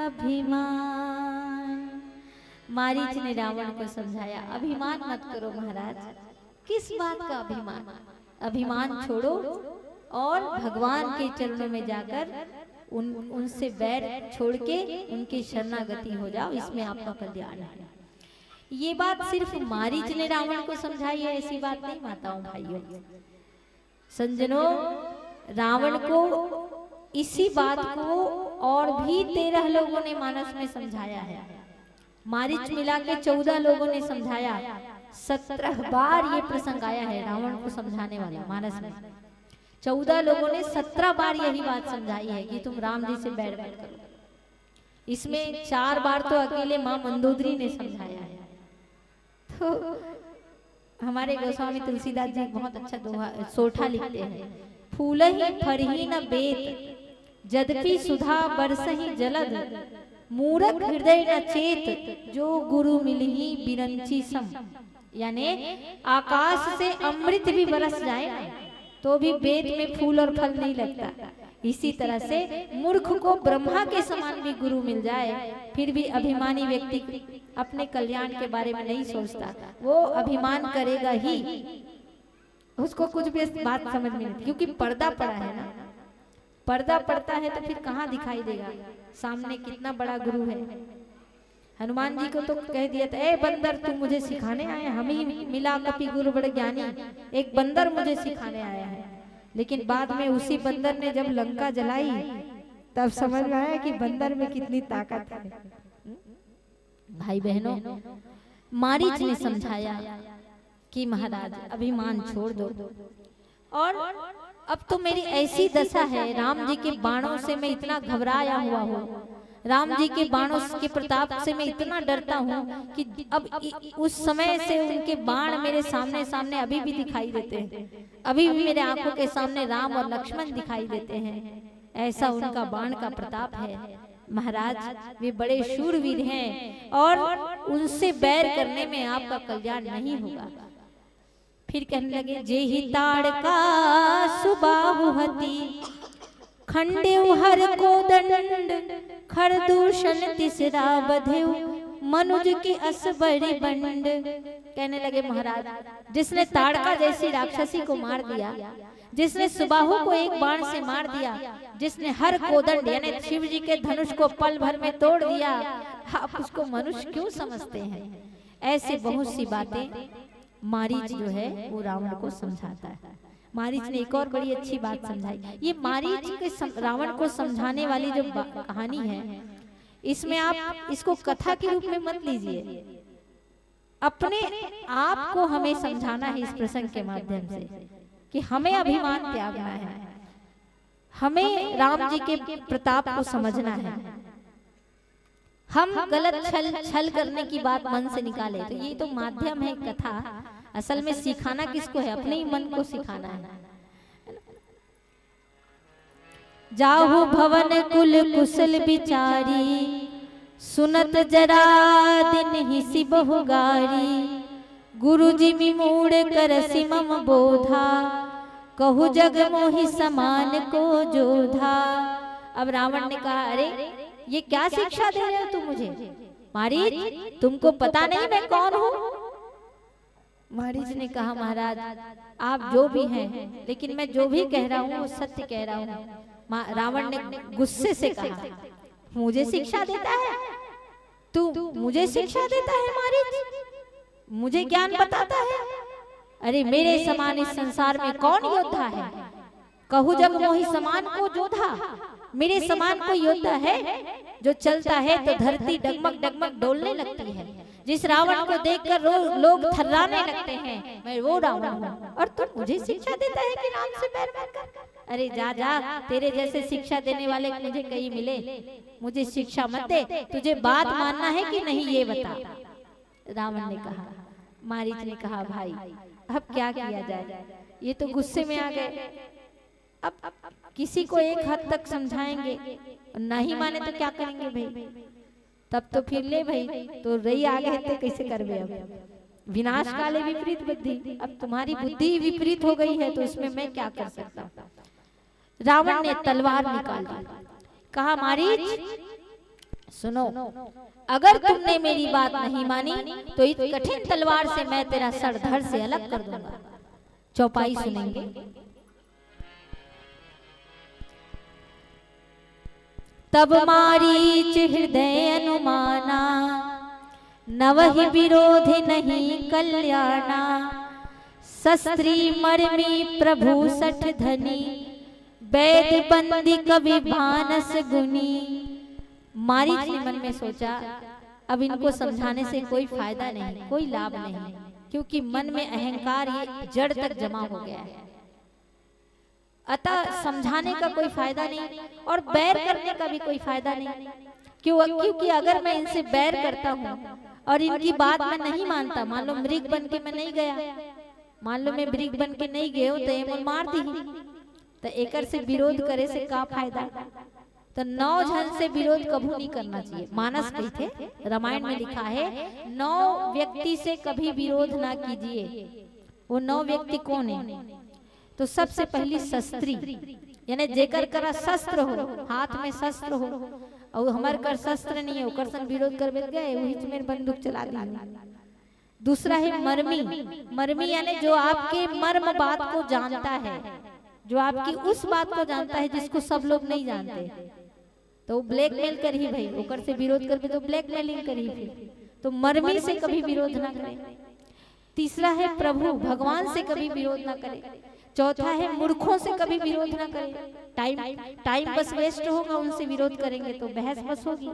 [SPEAKER 1] अभिमान। मारीच ने रावण को समझाया, अभिमान मत करो महाराज। किस बात का अभिमान? अभिमान छोड़ो और भगवान के चरणों में जाकर उनसे बैर छोड़ के उनकी शरणागति हो जाओ, इसमें आपका कल्याण है। ये बात सिर्फ मारीच ने रावण को समझाई है, ऐसी बात नहीं माताओं भाइयों। संजनों, रावण को इसी बात को और भी 13 लोगों ने मानस में समझाया है। मारीच मिला के 14 लोगों ने समझाया। 17 बार ये प्रसंग आया है रावण को समझाने वाला मानस में। 14 लोगों ने 17 बार यही बात समझाई है कि तुम राम जी से बैर मत करो। इसमें 4 बार तो अकेले मां मंदोदरी ने समझाया है। तो हमारे गोस्वामी तुलसीदास जी बहुत अच्छा दोहा सोठा लिखते हैं, फूलहि फरहि न बेत यद्यपि सुधा बरसहि जलद, मूरख हृदय न चेत जो गुरु मिलहि बिरंची सम। यानी आकाश से अमृत भी बरस जाए तो भी वेद में फूल और फल नहीं लगता। इसी तरह से मूर्ख को ब्रह्मा के समान भी गुरु मिल जाए, फिर भी अभिमानी व्यक्ति अपने कल्याण के बारे में नहीं सोचता, वो अभिमान करेगा ही। उसको कुछ भी बात समझ में नहीं, क्योंकि पर्दा पड़ा है ना। पर्दा पड़ता है तो फिर कहाँ दिखाई देगा सामने कितना बड़ा गुरु है। हनुमान जी को तो कह दिया था, ए बंदर तू मुझे सिखाने आया, हम ही मिला कपि गुरु बड़े ज्ञानी, एक बंदर मुझे सिखाने आया है। लेकिन बाद में उसी बंदर ने जब लंका जलाई तब समझ में आया कि बंदर में कितनी ताकत है। भाई बहनों, मारीच ने समझाया कि महाराज अभिमान छोड़ दो, और अब तो मेरी ऐसी दशा है, राम जी के बाणों से मैं इतना घबराया हुआ हूँ, राम जी के बाणों के प्रताप से मैं इतना डरता हूँ कि अब उस समय से उनके बाण मेरे सामने सामने अभी भी दिखाई देते हैं। अभी भी मेरे आंखों के सामने राम और लक्ष्मण दिखाई देते हैं। ऐसा उनका बाण का प्रताप है। महाराज वे बड़े शूरवीर हैं और उनसे बैर करने में आपका कल्याण नहीं होगा। फिर कहने लगे, जेहि ताड़का सुबाहु हति खंडेउ हर को दंड खरदूषण तिसरा बधेउ मनुज की असबरी बंड। कहने लगे महाराज, जिसने ताड़का जैसी राक्षसी को मार दिया, जिसने सुबाहु को एक बाण से मार दिया, जिसने हर कोदंड यानी शिव जी के धनुष को पल भर में तोड़ दिया, आप उसको मनुष्य क्यों समझते हैं? ऐसे बहुत सी बातें मारीच जो है वो रावण को समझाता है। मारीच ने एक और बड़ी अच्छी बात समझाई। ये मारीच के रावण को समझाने वाली जो कहानी है, इसमें आप इसको कथा के रूप में मत लीजिए, अपने आप को हमें समझाना है इस प्रसंग के माध्यम से कि हमें अभिमान त्यागना है, हमें राम जी के प्रताप को समझना है। हम गलत छल करने की बात मन से निकाले तो ये तो माध्यम है कथा, असल में सिखाना किसको है? अपने ही मन को सिखाना है। जाहु भवन कुल कुशल बिचारी सुनत जरा दिन ही सी बहुगारी गुरु जी मिमूड़ कर सिमम बोधा कहु जग मोहि समान को जोधा। अब रावण ने कहा, अरे ये क्या शिक्षा दे रहे हो तुम मुझे? मारीच, तुमको पता नहीं मैं कौन हूँ? मारीच ने कहा, महाराज आप जो भी हैं, लेकिन मैं जो भी कह रहा हूँ वो सत्य कह रहा हूँ। रावण ने गुस्से से कहा, मुझे शिक्षा देता है तू? मुझे शिक्षा देता है मारीच? मुझे ज्ञान बताता है? अरे मेरे समान इस संसार में कौन योद्धा है? कहु जग मोहि समान को जोधा। मेरे समान कोई योद्धा है जो चलता है तो धरती डगमग डगमग डोलने लगती है, जिस रावण को देखकर लोग थर्राने लगते हैं, मैं वो रावण हूँ, और तू मुझे शिक्षा देता है कि राम से बैर मत कर। अरे जा जा, तेरे जैसे शिक्षा देने वाले मुझे कहीं मिले, मुझे शिक्षा मत दे, तुझे बात मानना है कि नहीं ये बता। रावण ने कहा, मारीच ने कहा, भाई अब क्या किया जाए, ये तो गुस्से में आ गए, अब किसी को एक हद तक समझाएंगे, नहीं माने तो क्या करेंगे भाई? तब तो फिर ले भाई, तो रही आगे तो कैसे करबे? अब विनाश काले विपरीत बुद्धि, अब तुम्हारी बुद्धि विपरीत हो गई है तो इसमें मैं क्या कर सकता हूँ? रावण ने तलवार निकाल दी, कहा, मारीच सुनो, अगर तुमने मेरी बात नहीं मानी तो इस कठिन तलवार से मैं तेरा सर धड़ से अलग कर दूंगा। चौपाई सुनेंगे। तब मारीच हृदय अनुमाना, नवहि विरोध नहीं कल्याणा। शस्त्री मर्मी प्रभु सठ धनी, वैद बंदी कवि भानस गुनी। मारीच ने मन में सोचा, अब इनको समझाने से कोई फायदा नहीं, कोई लाभ नहीं, क्योंकि मन में अहंकार ये जड़ तक जमा हो गया है। अतः समझाने का कोई फायदा नहीं और बैर करने का भी कोई फायदा नहीं। क्योंकि अगर मैं इनसे बैर करता हूँ और इनकी बात मैं नहीं मानता, मान लो मृग बन के मैं नहीं गया, मान लो मैं मृग बन के नहीं गए तो ये मार दी, तो एकर से विरोध करे से का फायदा। तो 9 जन से विरोध कभी नहीं करना चाहिए। मानस कही थे, रामायण में लिखा है 9 व्यक्ति से कभी विरोध ना कीजिए। वो 9 व्यक्ति कौन है? तो सबसे पहली शस्त्री, यानी जेकर करा शस्त्र हो, हाथ में शस्त्र हो, और हमारे कर शस्त्र नहीं है, ओकर संग विरोध कर बैठ गए, वही में बंदूक चला दी। दूसरा है मर्मी। मर्मी यानी जो आपके मर्म बात को जानता है, जो आपकी उस बात को जानता है जिसको सब लोग नहीं जानते, तो ब्लैकमेल कर ही भाई, ओकर से विरोध कर तो ब्लैकमेलिंग कर ही फिर। तो मर्मी से कभी विरोध ना करें। तीसरा है प्रभु, भगवान से कभी विरोध ना करें। चौथा है मूर्खों से कभी विरोध ना करें। टाइम बस वेस्ट होगा, उनसे विरोध करेंगे तो बहस बस होगी,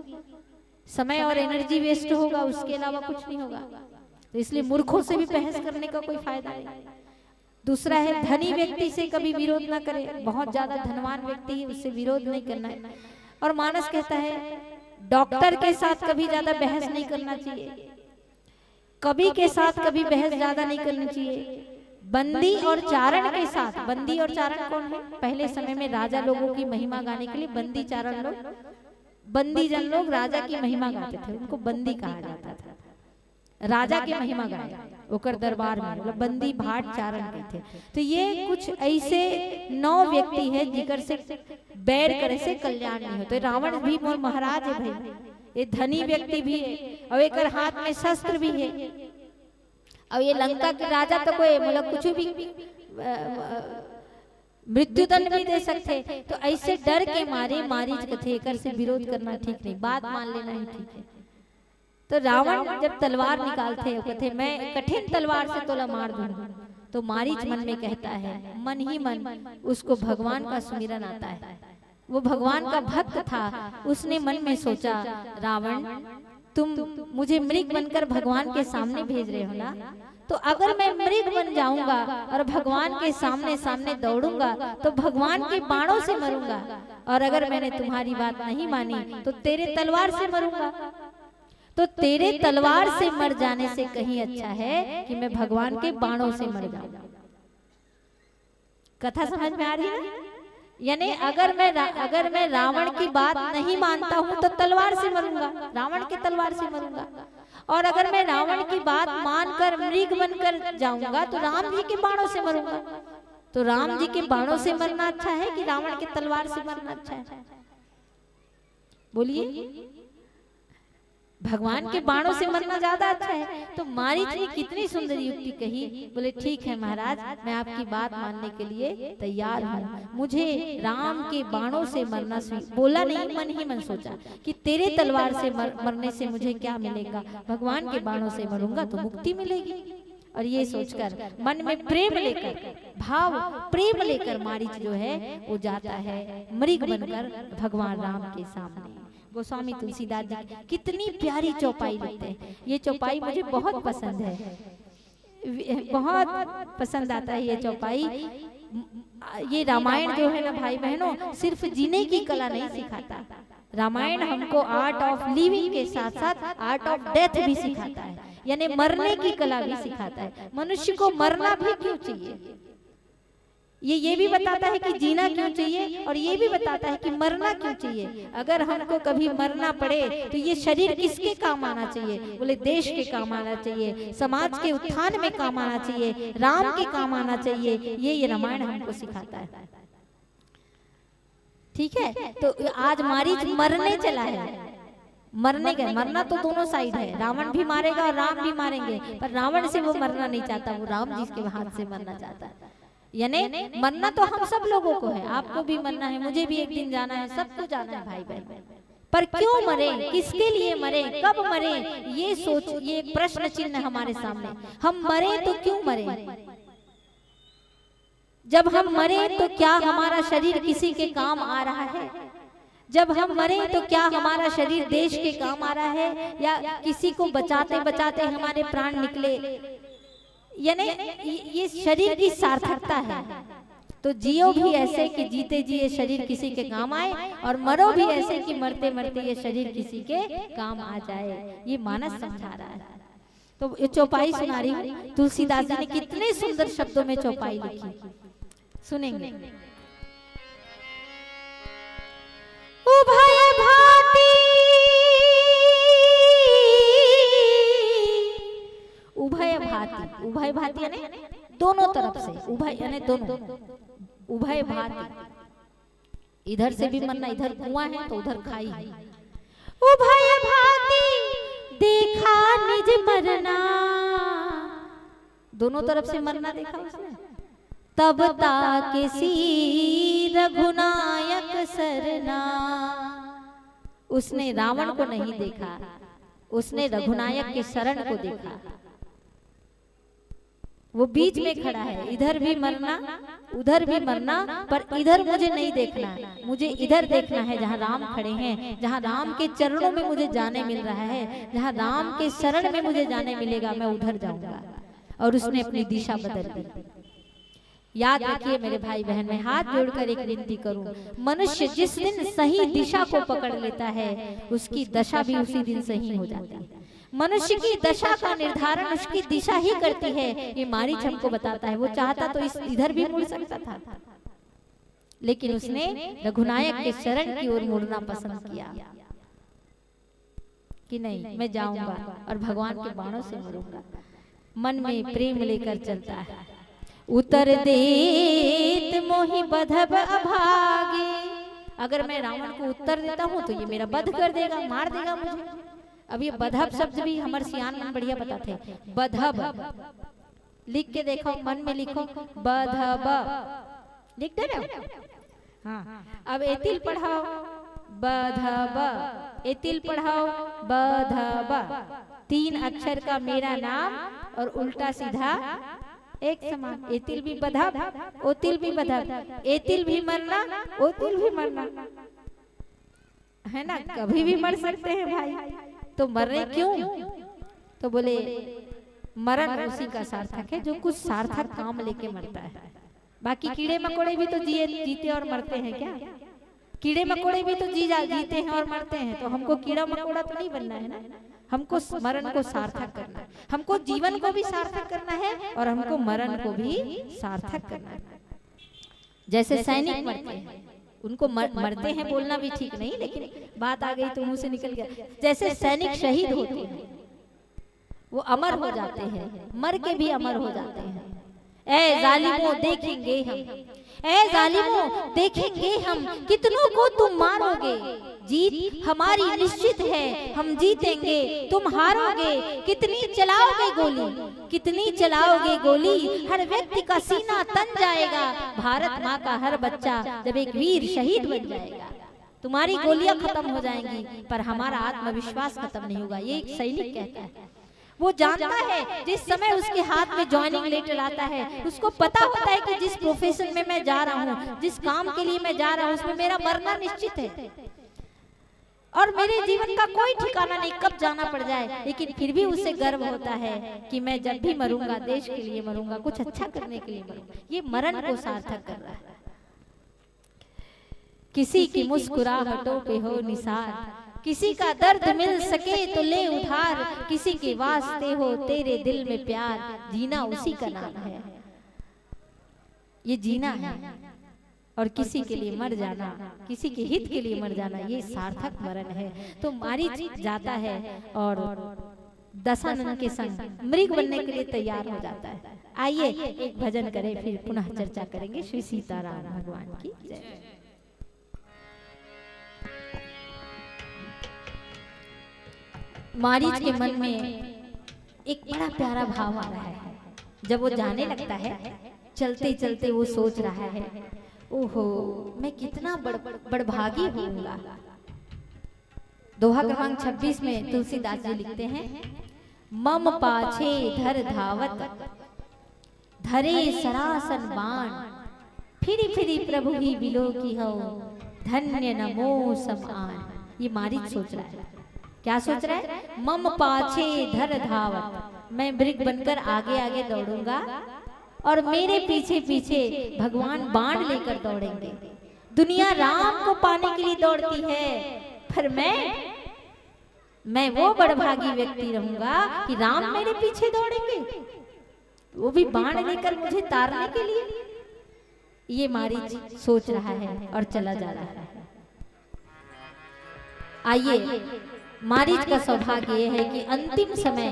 [SPEAKER 1] समय और एनर्जी वेस्ट होगा, उसके अलावा कुछ नहीं होगा। तो इसलिए मूर्खों से भी बहस करने का कोई फायदा नहीं। दूसरा है धनी व्यक्ति से कभी विरोध ना करें, बहुत ज्यादा धनवान व्यक्ति है उससे विरोध नहीं करना है। और मानस कहता है डॉक्टर के साथ कभी ज्यादा बहस नहीं करना चाहिए, कवि के साथ कभी बहस ज्यादा नहीं करनी चाहिए। बंदी और चारण के साथ, बंदी और चारण कौन है? पहले समय में राजा लोगों की महिमा गाने के लिए बंदी चारण लोग, बंदी जन लोग राजा की महिमा गाते थे, उनको बंदी कहा जाता था। राजा की महिमा गाए ओकर दरबार में, मतलब बंदी भाट चारण के थे। तो ये कुछ ऐसे 9 व्यक्ति है जिकर से बैर करे से कल्याण नहीं होता। तो रावण भी मोर महाराज है भाई, ये धनी व्यक्ति भी है और एक हाथ में शस्त्र भी है, और ये लंका के राजा तो कोई मतलब कुछ भी मृत्युदंड भी दे सकते। तो ऐसे डर के मारे मारीच कथे एकर से विरोध करना ठीक नहीं, बात मान लेना ही ठीक है। तो रावण जब तलवार निकालते कहते मैं कठिन तलवार से तोला मार दूंगा, तो मारीच मन में कहता है, मन ही मन उसको भगवान का सुमिरन आता है, वो भगवान का भक्त था। उसने मन में सोचा रावण तुम मुझे मृग बनकर भगवान के सामने भेज रहे हो ना, तो अगर मैं मृग बन जाऊंगा और भगवान के सामने सामने दौड़ूंगा तो भगवान के बाणों से मरूंगा, और अगर मैंने तुम्हारी बात नहीं मानी तो तेरे तलवार से मरूंगा। तो तेरे तलवार से मर जाने से कहीं अच्छा है कि मैं भगवान के बाणों से मर जाऊं। कथा समझ में आ रही है? यानी अगर मैं रावण की बात नहीं मानता हूं तो तलवार से मरूंगा, रावण की तलवार से मरूंगा। और अगर मैं रावण की बात मानकर मृग बनकर जाऊंगा तो राम जी के बाणों से मरूंगा। तो राम जी के बाणों से मरना अच्छा है कि रावण की तलवार से मरना अच्छा है? बोलिए। भगवान के बाणों से मरना ज्यादा अच्छा है। तो मारीच ने कितनी सुंदर युक्ति कही, बोले ठीक है महाराज, मैं आपकी बात मानने के लिए तैयार हूँ, मुझे राम के बाणों से मरना बोला नहीं, मन ही मन सोचा कि तेरे तलवार से मरने से मुझे क्या मिलेगा, भगवान के बाणों से मरूंगा तो मुक्ति मिलेगी। और ये सोचकर मन में प्रेम लेकर, भाव प्रेम लेकर मारीच जो है वो जाता है मृग बनकर भगवान राम के सामने। गोस्वामी तुलसीदास जी कितनी प्यारी चौपाई लिखते हैं। ये चौपाई मुझे बहुत पसंद है, बहुत पसंद आता है ये चौपाई। ये रामायण जो है ना भाई बहनों, सिर्फ जीने की कला नहीं सिखाता, रामायण हमको आर्ट ऑफ लिविंग के साथ साथ आर्ट ऑफ डेथ भी सिखाता है, यानी मरने की कला भी सिखाता है। मनुष्य को मरना भी क्यों चाहिए, ये भी बताता है कि जीना क्यों चाहिए, और ये भी बताता है कि मरना क्यों चाहिए। अगर हमको कभी मरना पड़े तो ये शरीर किसके काम आना चाहिए? बोले देश के काम आना चाहिए, समाज के उत्थान में काम आना चाहिए, राम के काम आना चाहिए। ये रामायण हमको सिखाता है। ठीक है, तो आज मारीच मरने चला है, मरने के, मरना तो दोनों साइड है, रावण भी मारेगा और राम भी मारेंगे, पर रावण से वो मरना नहीं चाहता, वो राम जी के हाथ से मरना चाहता है। यानी मरना तो हम सब लोगों को है, आपको भी मरना है, मुझे भी एक दिन जाना है, सबको जाना है भाई बहन, पर क्यों मरे, किसके लिए मरे, कब मरे, ये सोच, ये एक प्रश्न चिन्ह हमारे सामने। हम मरे तो क्यों मरे, जब हम मरे तो क्या हमारा शरीर किसी के काम आ रहा है, जब हम मरे तो क्या हमारा शरीर देश के काम आ रहा है, या किसी को बचाते बचाते हमारे प्राण निकले, यानी ये शरीर की सार्थकता है। तो जियो भी ऐसे कि जीते जी ये शरीर किसी के काम आए, और मरो भी ऐसे कि मरते मरते ये शरीर किसी के काम आ जाए, ये मानस समझा रहा है। तो ये चौपाई सुना रही हूँ, तुलसीदास जी ने कितने सुंदर शब्दों में चौपाई लिखी, सुनेंगे। उभय भांति, उभय भांति, उभय भांति यानी दोनों तरफ से, उभय यानी दोनों, उभय भांति, इधर से भी मरना, इधर कुआं है तो उधर खाई है। उभय भांति देखा निज मरना, दोनों तरफ से मरना देखा उसने। तब ताके सी रघुनायक सरना, उसने रावण को नहीं देखा, उसने रघुनायक के शरण को देखा। वो बीच में खड़ा है, इधर भी मरना उधर भी मरना, पर इधर मुझे नहीं देखना, मुझे इधर देखना है जहाँ राम खड़े हैं, जहाँ राम के चरणों में मुझे जाने मिल रहा है, जहाँ राम के शरण में मुझे जाने मिलेगा, मैं उधर जाऊंगा। और उसने अपनी दिशा बदल दी। याद रखिए मेरे भाई बहन, मैं हाथ जोड़कर एक विनती करूं, मनुष्य जिस दिन सही दिशा को पकड़ लेता है, उसकी दशा भी उसी दिन सही हो जाती है। मनुष्य की दशा का निर्धारण उसकी दिशा ही करती है, ये मारीच हमको बताता है। वो चाहता तो इधर भी मुड़ सकता था, लेकिन उसने रघुनायक के शरण की ओर मुड़ना पसंद किया कि नहीं, मैं जाऊंगा और भगवान के बाणों से मरूंगा। मन में प्रेम लेकर चलता है। उतर देत मोहि बधब अभागे, अगर मैं रावण को उत्तर देता हूँ तो ये मेरा वध कर देगा, मार देगा मुझे। अब ये बधब शब्द भी हमारे सियान में बढ़िया बताते हैं। बधब लिख के देखो, मन में लिखो, बधब लिख दे रहे हो। हाँ, अब एतिल पढ़ाओ, बधब, एतिल पढ़ाओ, बधब, 3 अक्षर का मेरा नाम और उल्टा सीधा एक समान। एतिल भी बधब, ओतिल भी बधब, एतिल भी मरना, ओतिल भी मरना, है ना, कभी भी मर सकते हैं भाई। तो मर रहे क्यों? तो बोले मरण उसी का सार्थक है जो कुछ सार्थक काम लेके मरता है। बाकी कीड़े मकोड़े भी तो जीते और मरते हैं क्या? कीड़े मकोड़े भी तो जीते हैं और मरते हैं। तो हमको कीड़ा मकोड़ा तो नहीं बनना है ना, हमको मरण को सार्थक करना है। हमको जीवन को भी सार्थक करना है और हमको मरण को भी सार्थक करना है। जैसे सैनिक मरते हैं, उनको मरते हैं बोलना भी ठीक नहीं, लेकिन बात आ गई तो मुंह से निकल गया। जैसे सैनिक शहीद होते हैं, वो अमर हो जाते हैं, मर के भी अमर हो जाते हैं। ऐ जालिमों देखेंगे हम, ऐ जालिमों देखेंगे हम, कितनों को तुम मारोगे, जीत हमारी निश्चित है, हम जीतेंगे तुम हारोगे। कितनी चलाओगे गोली, कितनी चलाओगे गोली, हर व्यक्ति का सीना तन जाएगा। भारत माँ का हर बच्चा जब एक वीर शहीद बन जाएगा, तुम्हारी गोलियां खत्म हो जाएंगी पर हमारा आत्मविश्वास खत्म नहीं होगा। ये एक सैनिक कहता है। वो जानता है जिस समय उसके हाथ में ज्वाइनिंग लेटर आता है, उसको पता होता है कि जिस प्रोफेशन में मैं जा रहा हूँ, जिस काम के लिए मैं जा रहा हूँ, उसमें मेरा मरना निश्चित है और मेरे जीवन का कोई ठिकाना नहीं, कब जाना पड़ जाए। लेकिन फिर भी उसे गर्व होता है कि मैं जब भी मरूंगा देश के लिए मरूंगा, कुछ अच्छा करने के लिए मरूंगा। ये मरण को सार्थक कर रहा है। किसी की मुस्कुराहटों पे हो निसार, किसी का दर्द मिल सके तो ले उधार, किसी के वास्ते हो तेरे दिल में प्यार, जीना उसी का नाम है। ये जीना है और किसी के लिए मर जाना, किसी के हित के लिए मर जाना, ये सार्थक मरण है। तो मारीच जाता है और दशानन के संग मृग बनने के लिए तैयार हो जाता है। आइए एक भजन करें, फिर पुनः चर्चा करेंगे। श्री सीताराम भगवान की जय। मारीच के मन में एक बड़ा प्यारा भाव आ रहा है। जब वो जाने लगता है, चलते चलते वो सोच रहा है, ओहो मैं कितना बड़भागी होऊंगा। दोहा क्रमांक 26 में तुलसीदास जी लिखते हैं, मम पाछे धर धावत धरे सरासन बाण, फिरी फिरी प्रभु ही बिलो की हो, धन्य नमो समान। ये मारीच सोच रहा है। क्या सोच रहा है? मम पाछे धर धावत, मैं मृग बनकर आगे आगे दौड़ूंगा और मेरे पीछे पीछे भगवान बाण लेकर दौड़ेंगे। दुनिया राम को पाने के लिए दौड़ती है, पर मैं वो बड़भागी व्यक्ति रहूंगा कि राम मेरे पीछे दौड़ेंगे, वो भी बाण लेकर मुझे तारने के लिए। ये मारीच सोच रहा है और चला जा रहा है। आइए, मारीच का सौभाग्य यह है कि अंतिम समय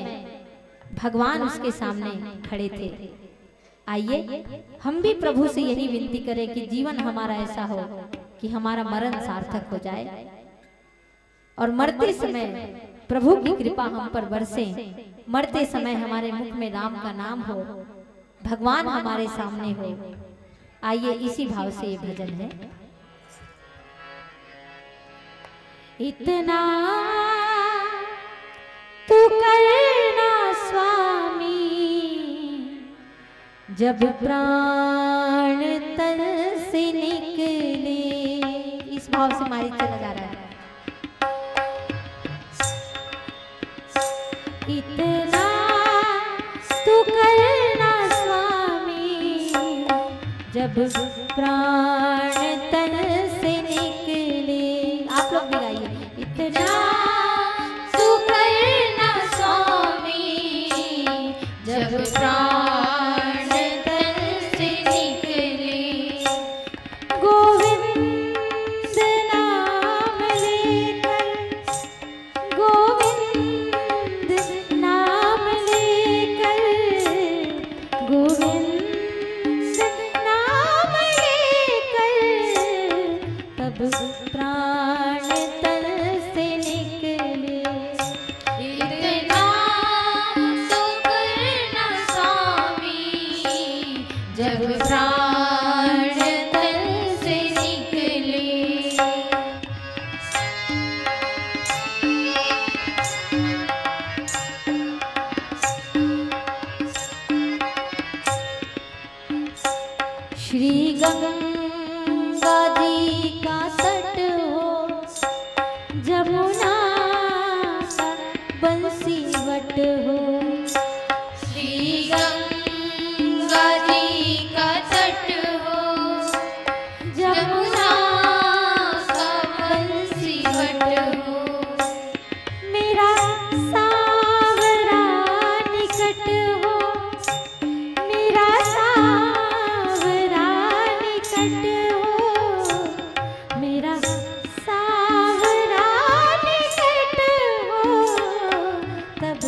[SPEAKER 1] भगवान उसके सामने खड़े थे। आइए हम भी प्रभु से यही विनती करें कि जीवन हमारा ऐसा हो कि हमारा मरण सार्थक हो जाए और मरते समय प्रभु की कृपा हम पर बरसे। मरते समय हमारे मुख में राम का नाम हो, भगवान हमारे सामने हो। आइए इसी भाव से ये भजन है। इतना तू करना स्वामी, जब प्राण तन से निकले। इस भाव से मारी चला जा रहा है। इतना तू करना स्वामी, जब प्राण तन से निकले। आप लोग भी गाइए। इतना
[SPEAKER 2] तू करना स्वामी, जब प्राण तन से निकले।
[SPEAKER 1] गोविंद नाम लेकर, गोविंद नाम लेकर, गोविंद नाम लेकर, तब प्राण तन से निकले।
[SPEAKER 2] इतना तू करना स्वामी, जब प्राण तन से निकले।
[SPEAKER 1] श्री गंगा जी का तट हो, जमुना का बंसी वट हो।
[SPEAKER 2] श्री गंगा जी का तट हो, जमुना का बंसी वट हो।
[SPEAKER 1] मेरा सावरा निकट हो, मेरा सावरा निकट हो, मेरा सावरा निकट हो, तब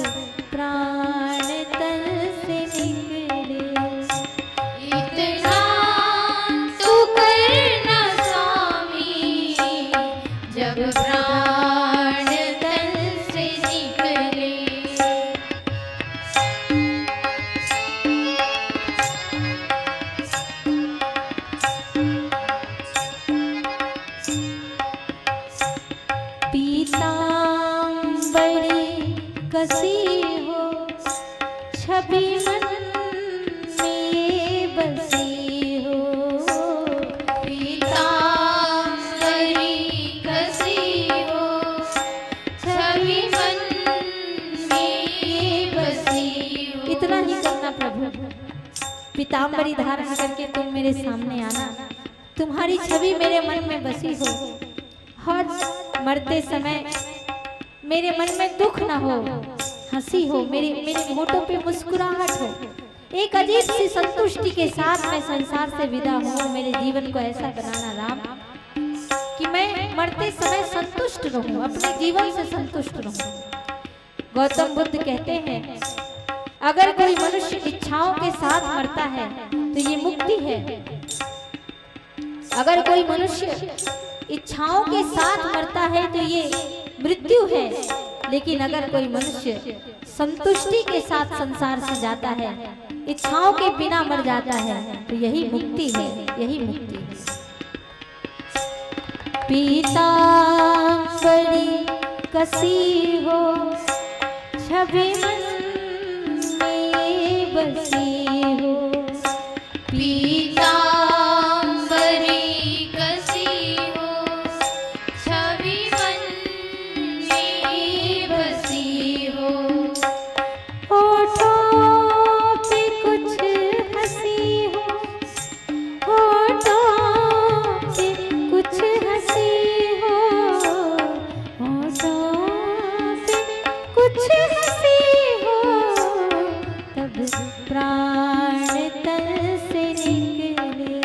[SPEAKER 1] प्राण तन से निकले।
[SPEAKER 2] इतना तू करना स्वामी, जब प्राण तन से निकले।
[SPEAKER 1] पीतांबरी कसी हो, छवि मन में बसी हो।
[SPEAKER 2] पीतांबरी कसी हो, छवि मन में बसी हो।
[SPEAKER 1] इतना ही करना प्रभु। पीतांबरी धारण करके तुम मेरे सामने आना, तुम्हारी छवि मेरे मन में बसी हो। और मरते समय मेरे मन में दुख ना हो, हंसी हो, मेरे होठों पे मुस्कुराहट हो। एक अजीब सी संतुष्टि के साथ मैं संसार से विदा हूँ। मेरे जीवन को ऐसा बनाना राम कि मैं मरते समय संतुष्ट रहूं, अपने जीवन से संतुष्ट रहूं। गौतम बुद्ध कहते हैं, अगर कोई मनुष्य इच्छाओं के साथ मरता है तो ये मुक्ति है। अगर कोई मनुष्य इच्छाओं के साथ मरता है तो ये मृत्यु है। लेकिन अगर कोई मनुष्य संतुष्टि के साथ संसार से जाता है, इच्छाओं के बिना मर जाता है, तो यही मुक्ति है, यही मुक्ति है। पीतांबरी कसी हो छवि मन में बसी हो,
[SPEAKER 2] पीतांबरी कसी हो छवि मन में बसी हो,
[SPEAKER 1] होठों पे कुछ हंसी हो, होठों पे कुछ हंसी हो, होठों पे कुछ हंसी हो, तब प्राण तन से निकले।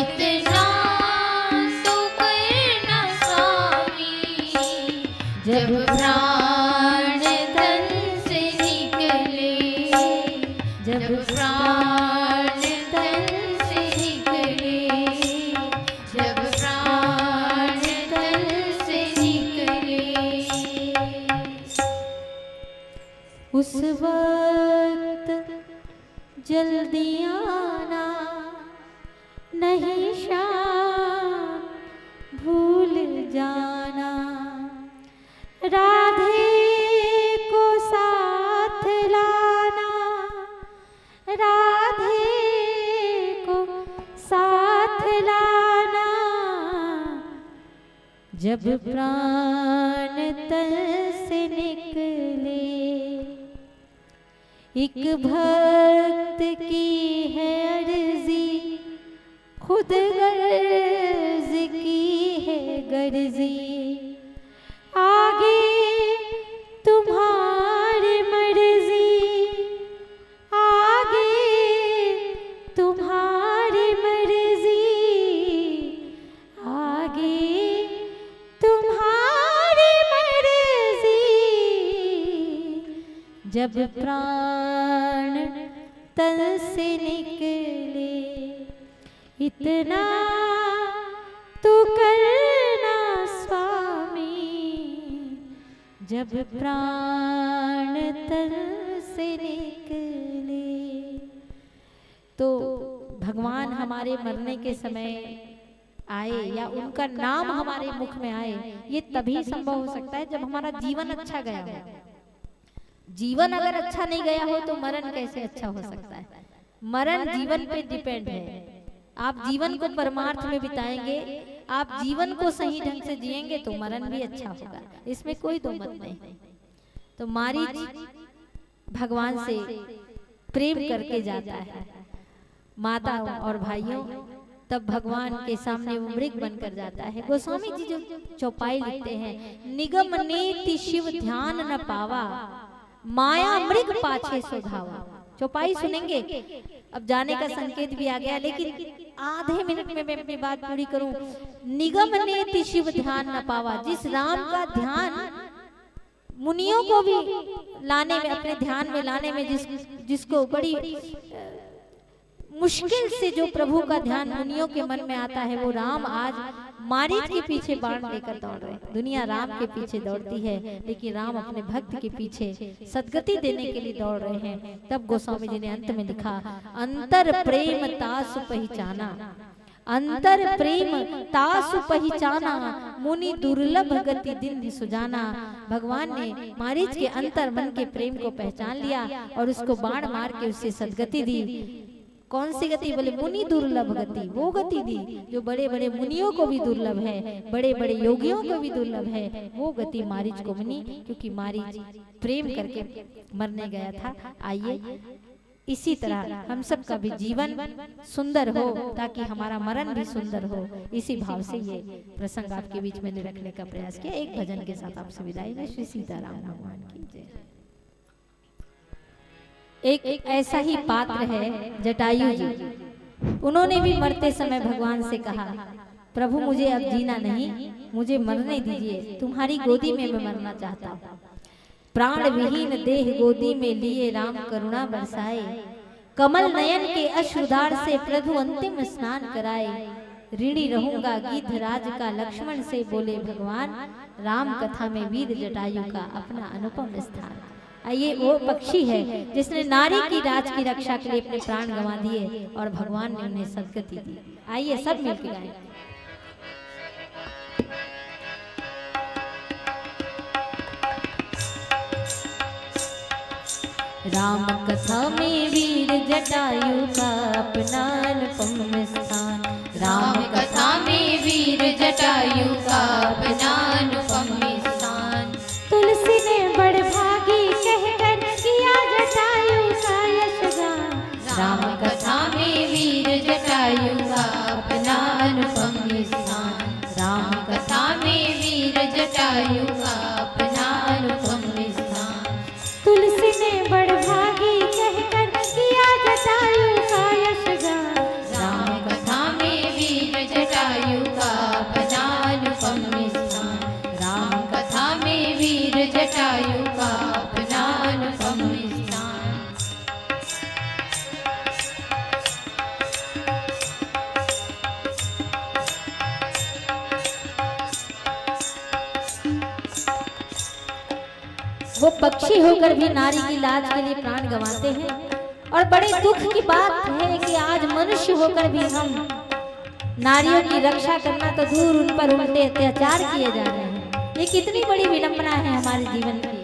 [SPEAKER 2] इतना तो करना स्वामी, जब प्राण तन से निकले, जब प्राण तन से निकले, जब प्राण तन से निकले।
[SPEAKER 1] उस वक्त जल्दी आना, नहीं शाम भूल जाना, राधे को साथ लाना, राधे को साथ लाना, जब प्राण तन से निकले। एक भक्त की है अर्जी, खुद गर्ज की है गर्जी, आगे तुम्हारी मर्जी, आगे तुम्हारी मर्जी, आगे तुम्हारी मर्जी, जब प्राण तन से निकले। इतना तो करना स्वामी, जब प्राण तन से निकले। तो भगवान हमारे मरने के समय आए या उनका नाम हमारे मुख में आए, ये तभी संभव हो सकता है जब हमारा जीवन अच्छा गया हो। जीवन अगर अच्छा नहीं गया हो तो मरण कैसे अच्छा हो सकता है? मरण जीवन पे डिपेंड है। आप जीवन को परमार्थ में बिताएंगे, आप जीवन को सही ढंग से जिएंगे तो मरण भी अच्छा होगा, इसमें कोई दो मत नहीं। तो मारीच भगवान से प्रेम करके जाता है। माता और भाइयों, तब भगवान के सामने वो मृग बनकर जाता है। गोस्वामी जी जो चौपाई लिखते हैं, निगम नेति शिव ध्यान न पावा, माया मृग पाछे सुधावा। चौपाई सुनेंगे, अब जाने का संकेत भी आ गया, लेकिन आधे मिनट में मैं अपनी बात पूरी करूं। निगम नेति शिव ध्यान न पावा, जिस राम का ध्यान मुनियों को भी लाने में, अपने ध्यान में लाने में जिसको बड़ी मुश्किल से जो प्रभु का ध्यान मुनियों के मन में आता है, वो राम आज मारीच के पीछे बाण लेकर दौड़ रहे हैं। दुनिया राम के पीछे दौड़ती है, लेकिन राम अपने भक्त के पीछे सद्गति देने के लिए दौड़ रहे हैं। तब गोस्वामी जी ने अंत में लिखा, अंतर प्रेम तासु पहचाना, अंतर प्रेम तासु पहचाना, मुनि दुर्लभ गति दिन सुजाना। भगवान ने मारीच के अंतर मन के प्रेम को पहचान लिया और उसको बाण मार के उससे सद्गति दी। कौन सी गति? बोले मुनि दुर्लभ गति, वो गति दी जो बड़े बड़े मुनियों को भी दुर्लभ है, बड़े बड़े योगियों को भी दुर्लभ है, वो गति मारीच को मिली, क्योंकि मारीच प्रेम करके मरने गया था। आइए इसी तरह हम सब का भी जीवन सुंदर हो, ताकि हमारा मरण भी सुंदर हो। इसी भाव से ये प्रसंग आपके बीच में रखने का प्रयास किया। एक भजन के साथ आपसे विदाई में। श्री सीताराम भगवान की जय। एक ऐसा ही पात्र है जटायु जी, उन्होंने भी मरते समय भगवान से कहा, प्रभु मुझे अब जीना नहीं, मुझे मरने दीजिए, तुम्हारी गोदी में मैं मरना चाहता हूँ। प्राण विहीन देह गोदी में लिए राम करुणा बरसाए, कमल नयन के अश्रुधार से प्रभु अंतिम स्नान कराए। ऋणी रहूंगा गिद्धराज का। लक्ष्मण से बोले भगवान, राम कथा में वीर जटायु का अपना अनुपम स्थान। आइए, वो पक्षी है जिसने नारी की राज की रक्षा के लिए अपने प्राण गंवा दिए और भगवान ने उन्हें सद्गति दी। आइए सब मिलकर गाएं। राम कथा में वीर जटायु का अपना अनुपम स्थान।
[SPEAKER 2] राम कथा में वीर जटायु का अपना अनुपम स्थान।
[SPEAKER 1] तुलसी ने बड़ भागी कहकर किया जटायु का यशगान।
[SPEAKER 2] राम कथा में वीर जटायु का अपना अनुपम स्थान। राम कथा में वीर जटायु का अपना अनुपम स्थान।
[SPEAKER 1] तुलसी ने बड़ भागी कहकर किया जटायु का यशगान।
[SPEAKER 2] राम कथा में वीर जटायु का अपना अनुपम स्थान। राम कथा में वीर जटायु का अपना अनुपम स्थान।
[SPEAKER 1] वो पक्षी होकर भी नारी की लाज के लिए प्राण गंवाते हैं। और बड़े दुख की बात है कि आज मनुष्य होकर भी हम नारियों की रक्षा करना तो दूर, उन पर उल्टे अत्याचार किए जा रहे हैं। ये कितनी बड़ी विडंबना है हमारे जीवन की।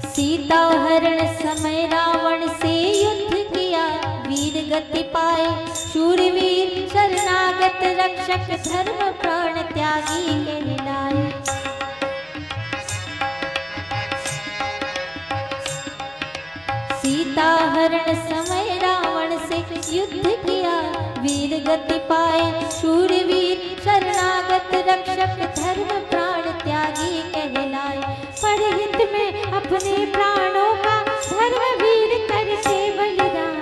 [SPEAKER 1] सीता हरण समय रावण से युद्ध किया, वीर गति पाए शूरवीर शरणागत रक्षक धर्म प्राण त्यागी कहलाए। सीता हरण समय रावण से युद्ध किया, वीर गति पाए शूरवीर शरणागत रक्षक धर्म प्राण त्यागी कहलाए। परहित में अपने प्राणों का धर्मवीर करते बलिदान।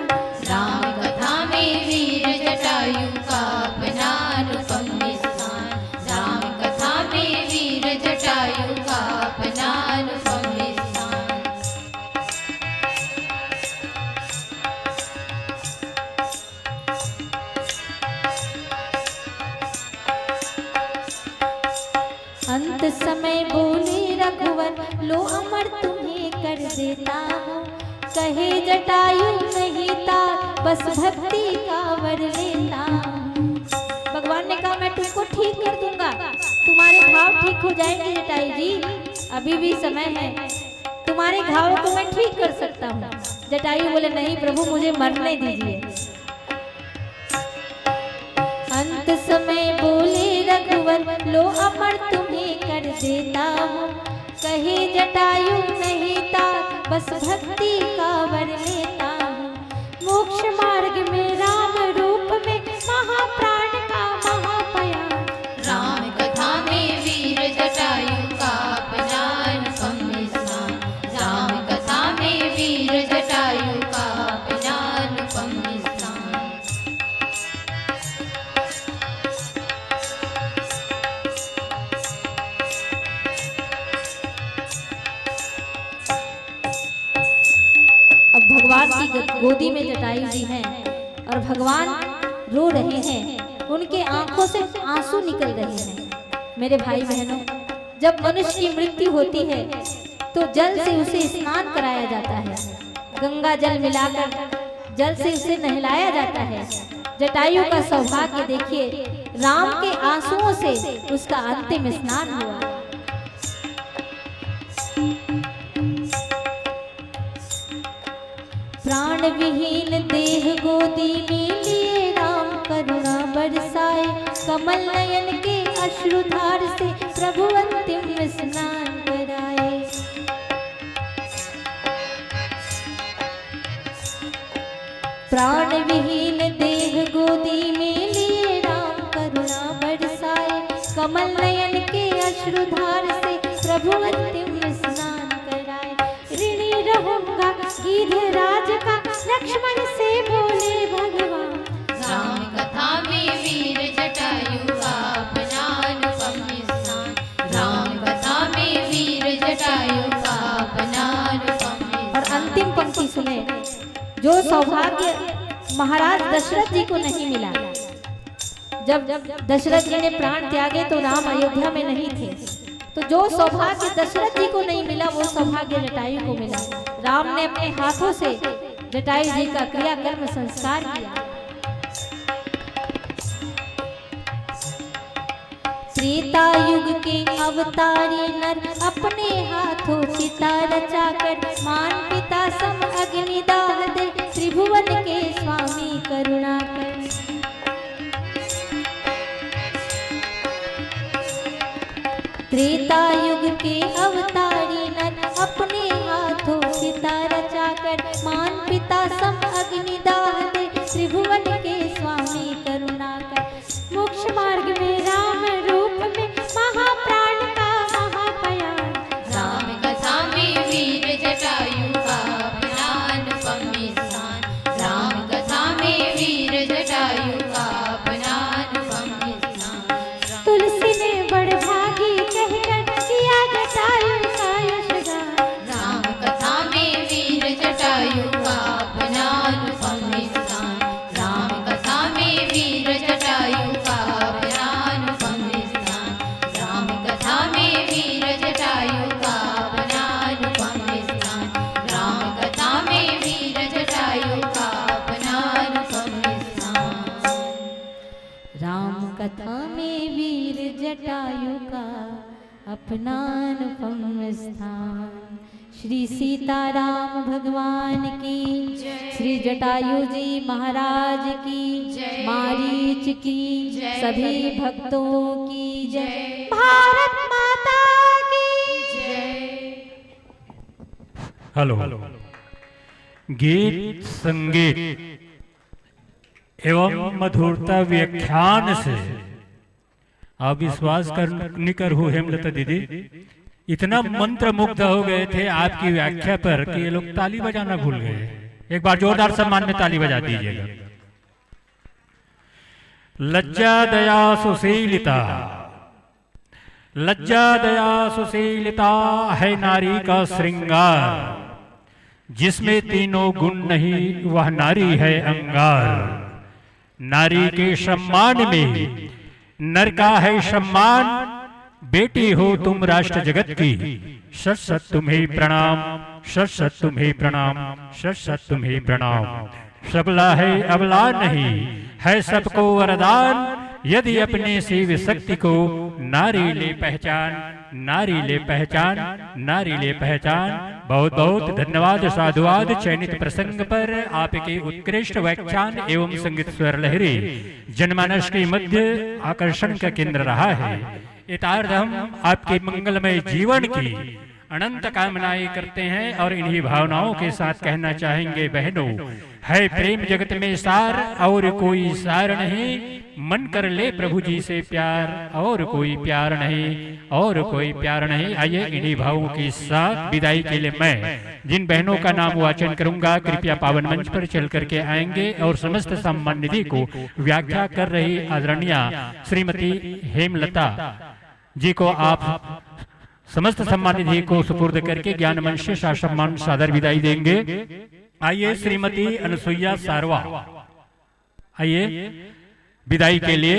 [SPEAKER 2] राम कथा में वीर जटायु का अपना अनुपम स्थान। राम कथा में वीर जटायु का अपना अनुपम स्थान।
[SPEAKER 1] अंत समय बोले रघुवर, लो अमर तुम्हें कर देता हूँ। कहे जटायु नहीं था, बस भक्ति का वर लेता हूँ। भगवान ने कहा, मैं तुमको ठीक कर दूंगा, तुम्हारे घाव ठीक हो जाएंगे जटायु जी, अभी भी समय है, तुम्हारे घाव को मैं ठीक कर सकता हूँ। जटायु बोले, नहीं प्रभु, मुझे मरने दीजिए। अंत समय बोले रघुवर, लो अमर तुम्हें कर देता हूँ। कहे जटायु नहीं था, बस भक्ति का वर लेता हूँ। मोक्ष मार्ग में राम रूप में महाप्राण का महापयान।
[SPEAKER 2] राम कथा में वीर जटायु का अपना अनुपम स्थान। राम कथा में वीर जटायु का अपना अनुपम स्थान।
[SPEAKER 1] अब भगवान की गोदी में जटायु जी हैं और भगवान रो रहे हैं, उनके आंखों से आंसू निकल रहे हैं। मेरे भाई बहनों, जब मनुष्य की मृत्यु होती है तो जल से उसे स्नान कराया जाता है, गंगा जल मिलाकर जल से उसे नहलाया जाता है। जटायु का सौभाग्य देखिए, राम के आंसुओं से उसका अंतिम स्नान हुआ। प्राण विहीन देह गोदी में लिए राम करुणा बरसाए। कमल नयन के अश्रुधार से प्रभु अंतिम स्नान कराए। प्राण विहीन देह गोदी में लिए राम करुणा बरसाए। कमल नयन के अश्रुधार से प्रभु अंतिम स्नान कराए। ऋणी रहूंगा गिद्धराज का, लक्ष्मण से बोले भगवान।
[SPEAKER 2] राम कथा में वीर जटायु का अपना अनुपम स्थान। राम कथा में वीर जटायु का अपना अनुपम
[SPEAKER 1] और अंतिम पंक्ति सुने, जो सौभाग्य महाराज दशरथ जी को नहीं मिला। जब दशरथ जी ने प्राण त्यागे तो राम अयोध्या में नहीं थे, तो जो सौभाग्य दशरथ जी को नहीं मिला वो सौभाग्य जटायु को मिला। राम ने अपने हाथों से जटायु जी का क्रियाकर्म संस्कार किया। त्रेता युग के अवतारी नर अपने हाथों चिता रचाकर मान पिता सम अग्निदाह दे त्रिभुवन के स्वामी करुणा कर। त्रेता युग के अवतारी नर अपने हाथों चिता रचाकर मान पिता सम अग्निदाह दे त्रिभुवन के स्वामी करुणा कर। मोक्ष मार्ग में राम रूप में महाप्राण का महाभयान।
[SPEAKER 2] राम कथा में वीर जटायु का अपना अनुपम स्थान। राम कथा में वीर जटायु का अपना अनुपम स्थान।
[SPEAKER 1] तुलसी ने बड़ भागी कहकर किया जटायु का यशगान।
[SPEAKER 2] राम कथा में वीर जटायु का अपना अनुपम स्थान। राम कथा में वीर जटायु का अपना अनुपम स्थान। राम कथा में वीर जटायु का अपना अनुपम स्थान। राम कथा में वीर जटायु का अपना अनुपम स्थान।
[SPEAKER 1] राम कथा में वीर जटायु का अपना अनुपम स्थान। श्री सीताराम भगवान की, श्री जटायु जी महाराज की, मारीच की, सभी भक्तों की जय। भारत माता की
[SPEAKER 2] जय।
[SPEAKER 3] हेलो। गीत संगीत एवं मधुरता व्याख्यान से आप विश्वास कर हो हेमलता दीदी, इतना मंत्र मुग्ध हो गए थे आपकी व्याख्या पर कि ये लोग ताली बजाना भूल गए। एक बार जोरदार सम्मान में ताली बजा दीजिएगा। लज्जा दया सुशीलिता, लज्जा दया सुशीलिता है नारी का श्रृंगार। जिसमें तीनों गुण नहीं वह नारी है अंगार। नारी के सम्मान में नर का है सम्मान। बेटी हो तुम राष्ट्र जगत की, सत सत तुम्हें प्रणाम, सत सत तुम्हें प्रणाम, सत सत तुम्हें प्रणाम। सबला है अबला नहीं, है सबको वरदान। यदि अपने शिव शक्ति को नारी ले पहचान, नारी ले पहचान, नारी ले पहचान। बहुत बहुत धन्यवाद, साधुवाद। चयनित प्रसंग पर आपके उत्कृष्ट व्याख्यान एवं संगीत स्वर लहरी जनमानस के मध्य आकर्षण का केंद्र रहा है। इतार्थ हम आपके मंगलमय जीवन की अनंत कामनाएं करते हैं और इन्हीं भावनाओं के साथ कहना चाहेंगे, बहनों है प्रेम जगत में सार और कोई सार नहीं। मन कर ले प्रभु जी से प्यार और कोई प्यार नहीं, और कोई प्यार नहीं। आइए इन्हीं भावों के साथ विदाई के लिए मैं जिन बहनों का नाम वाचन करूंगा कृपया पावन मंच पर चल करके आएंगे और समस्त सम्मान निधि को व्याख्या कर रही आदरणीय श्रीमती हेमलता जी को आप समस्त सम्मान निधि को सुपुर्द करके ज्ञान मंच से सम्मान सादर विदाई देंगे। आइए श्रीमती अनसुईया सारवा, आइए विदाई के लिए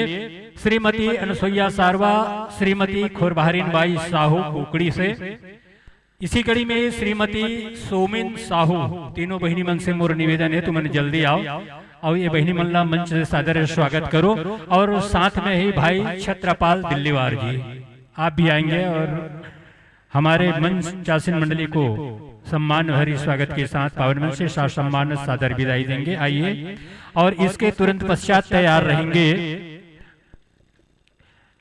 [SPEAKER 3] श्रीमती अनसुईया सारवा, श्रीमती खुरबहारीन बाई साहू कुकड़ी से। इसी कड़ी में श्रीमती सोमिन साहू, तीनों बहिनी मन से मोर निवेदन है तुमने जल्दी आओ और ये बहिनी मल्ला मंच से सादर स्वागत करो। और साथ में ही भाई छत्रपाल दिल्लीवार जी आप भी आएंगे और हमारे मंच चासिन मंडली को सम्मान भरी स्वागत के साथ पावन मंच से सम्मान सादर विदाई देंगे। आइए और इसके तुरंत पश्चात तैयार रहेंगे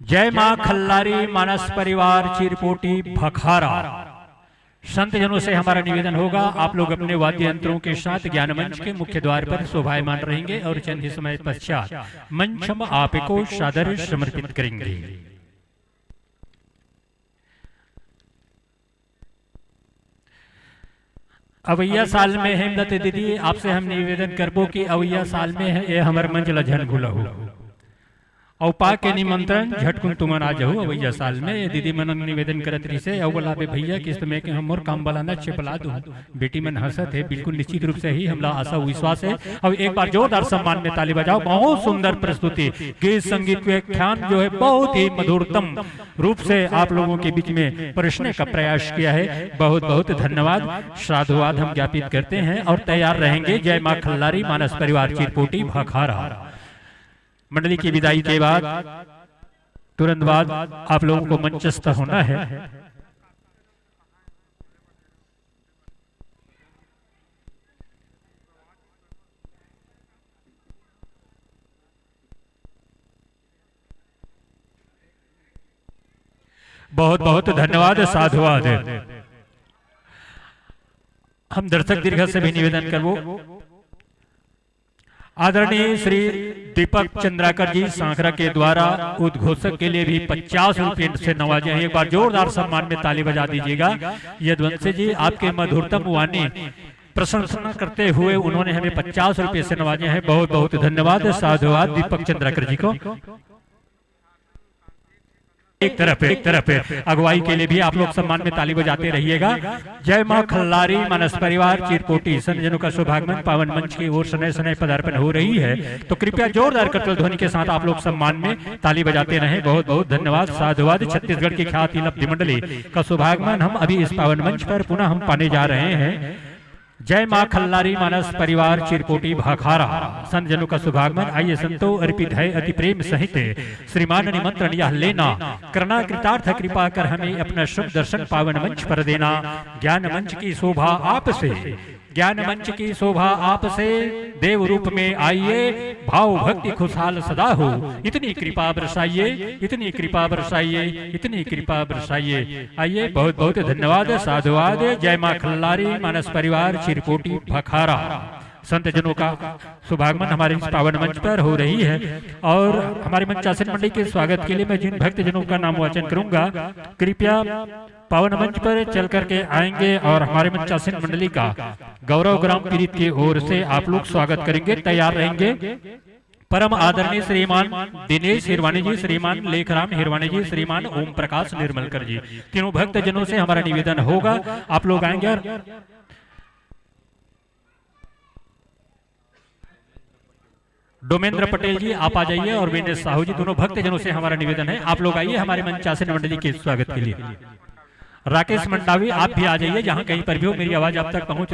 [SPEAKER 3] जय मां खल्लारी मानस परिवार चिरपोटी भखारा। संत जनों से हमारा निवेदन होगा आप लोग अपने वाद्य यंत्रों के साथ ज्ञान मंच के मुख्य द्वार पर शोभायमान रहेंगे और चंद ही समय पश्चात मंच हम आपको सादर समर्पित करेंगे। अवैया साल में हेमलत दीदी आपसे हम निवेदन करबो कि अवैया साल में है ये हमार मंच लझन भूला हो और पा के निमंत्रण झटकुन तुमन आ जाओ भैया साल में दीदी मन निवेदन करत रही से और बोला बे भैया किस्त में के हम और काम वाला न छिपला दूं बेटी मन हंसत है बिल्कुल निश्चित रूप से ही हमला आशा विश्वास है। अब एक बार जोरदार सम्मान में ताली बजाओ। बहुत सुंदर प्रस्तुति गीत संगीत व्याख्यान जो है बहुत ही मधुरतम रूप से आप लोगों के बीच में परोसने का प्रयास किया है। बहुत बहुत धन्यवाद साधुवाद हम ज्ञापित करते हैं और तैयार रहेंगे। जय मां खल्लारी मानस परिवार चिरपोटी भखारा। मंडली की विदाई के बाद तुरंत बाद आप लोगों को मंचस्थ होना है। बहुत बहुत धन्यवाद साधुवाद। हम दर्शक दीर्घ से भी निवेदन करवो आदरणीय श्री दीपक चंद्राकर जी सांखरा के द्वारा उद्घोषक के लिए भी 50 रुपये से नवाजे हैं। एक बार जोरदार सम्मान में ताली बजा दीजिएगा। यदुवंशी जी आपके मधुरतम वाणी प्रशंसा करते हुए उन्होंने हमें 50 रुपये से नवाजे हैं। बहुत बहुत धन्यवाद साधुवाद दीपक चंद्राकर जी को। एक तरफ अगुवाई के लिए भी आप लोग सम्मान में ताली बजाते रहिएगा। जय मां खल्लारी मानस परिवार चिरपोटी संतजनों का सौभाग्यमन पावन मंच की ओर सनय सनय पदार्पण हो रही है, तो कृपया जोरदार करतल ध्वनि के साथ आप लोग सम्मान में ताली बजाते रहें। बहुत बहुत धन्यवाद साधुवाद। छत्तीसगढ़ की ख्याति लब्धि मंडली का सौभाग्यमन हम अभी इस पावन मंच पर पुनः हम पाने जा रहे हैं। जय मां खल्लारी मानस परिवार चिरपोटी भखारा संत जनों का शुभागमन। आइए संतो अर्पित है अति प्रेम सहित श्रीमान निमंत्रण यह लेना, करना कृतार्थ कृपा कर हमें अपना शुभ दर्शन पावन मंच पर देना। ज्ञान मंच की शोभा आपसे, ज्ञान मंच की शोभा आपसे, देव रूप में आइए, भाव भक्ति खुशहाल सदा हो, इतनी कृपा बरसाइए, इतनी कृपा बरसाइए, इतनी कृपा बरसाइए। आइए बहुत बहुत धन्यवाद साधुवाद। जय मां खल्लारी मानस परिवार चिरपोटी भखारा संत जनों का शुभागमन हमारे इस पावन मंच पर हो रही है। और हमारे मंचासन मंडली के स्वागत के लिए मैं जिन भक्त जनों का नाम वाचन करूंगा कृपया पावन मंच पर चल करके आएंगे और हमारे मंचासन मंडली का गौरव ग्राम पीड़ित की ओर से आप लोग स्वागत करेंगे। तैयार रहेंगे। परम आदरणीय श्रीमान दिनेश हिरवानी जी, श्रीमान लेखराम हिरवानी जी, श्रीमान ओम प्रकाश निर्मलकर जी, तीनों भक्त जनों से हमारा निवेदन होगा आप लोग आएंगे। और डोमेंद्र पटेल जी आप आ जाइए और विनेश साहू जी, दोनों भक्त जनों से हमारा निवेदन है आप लोग आइए हमारे मंचासन मंडली के स्वागत के लिए। राकेश मंडावी आप भी आ जाइए, जहां कहीं पर भी हो मेरी आवाज आप तक पहुंच रही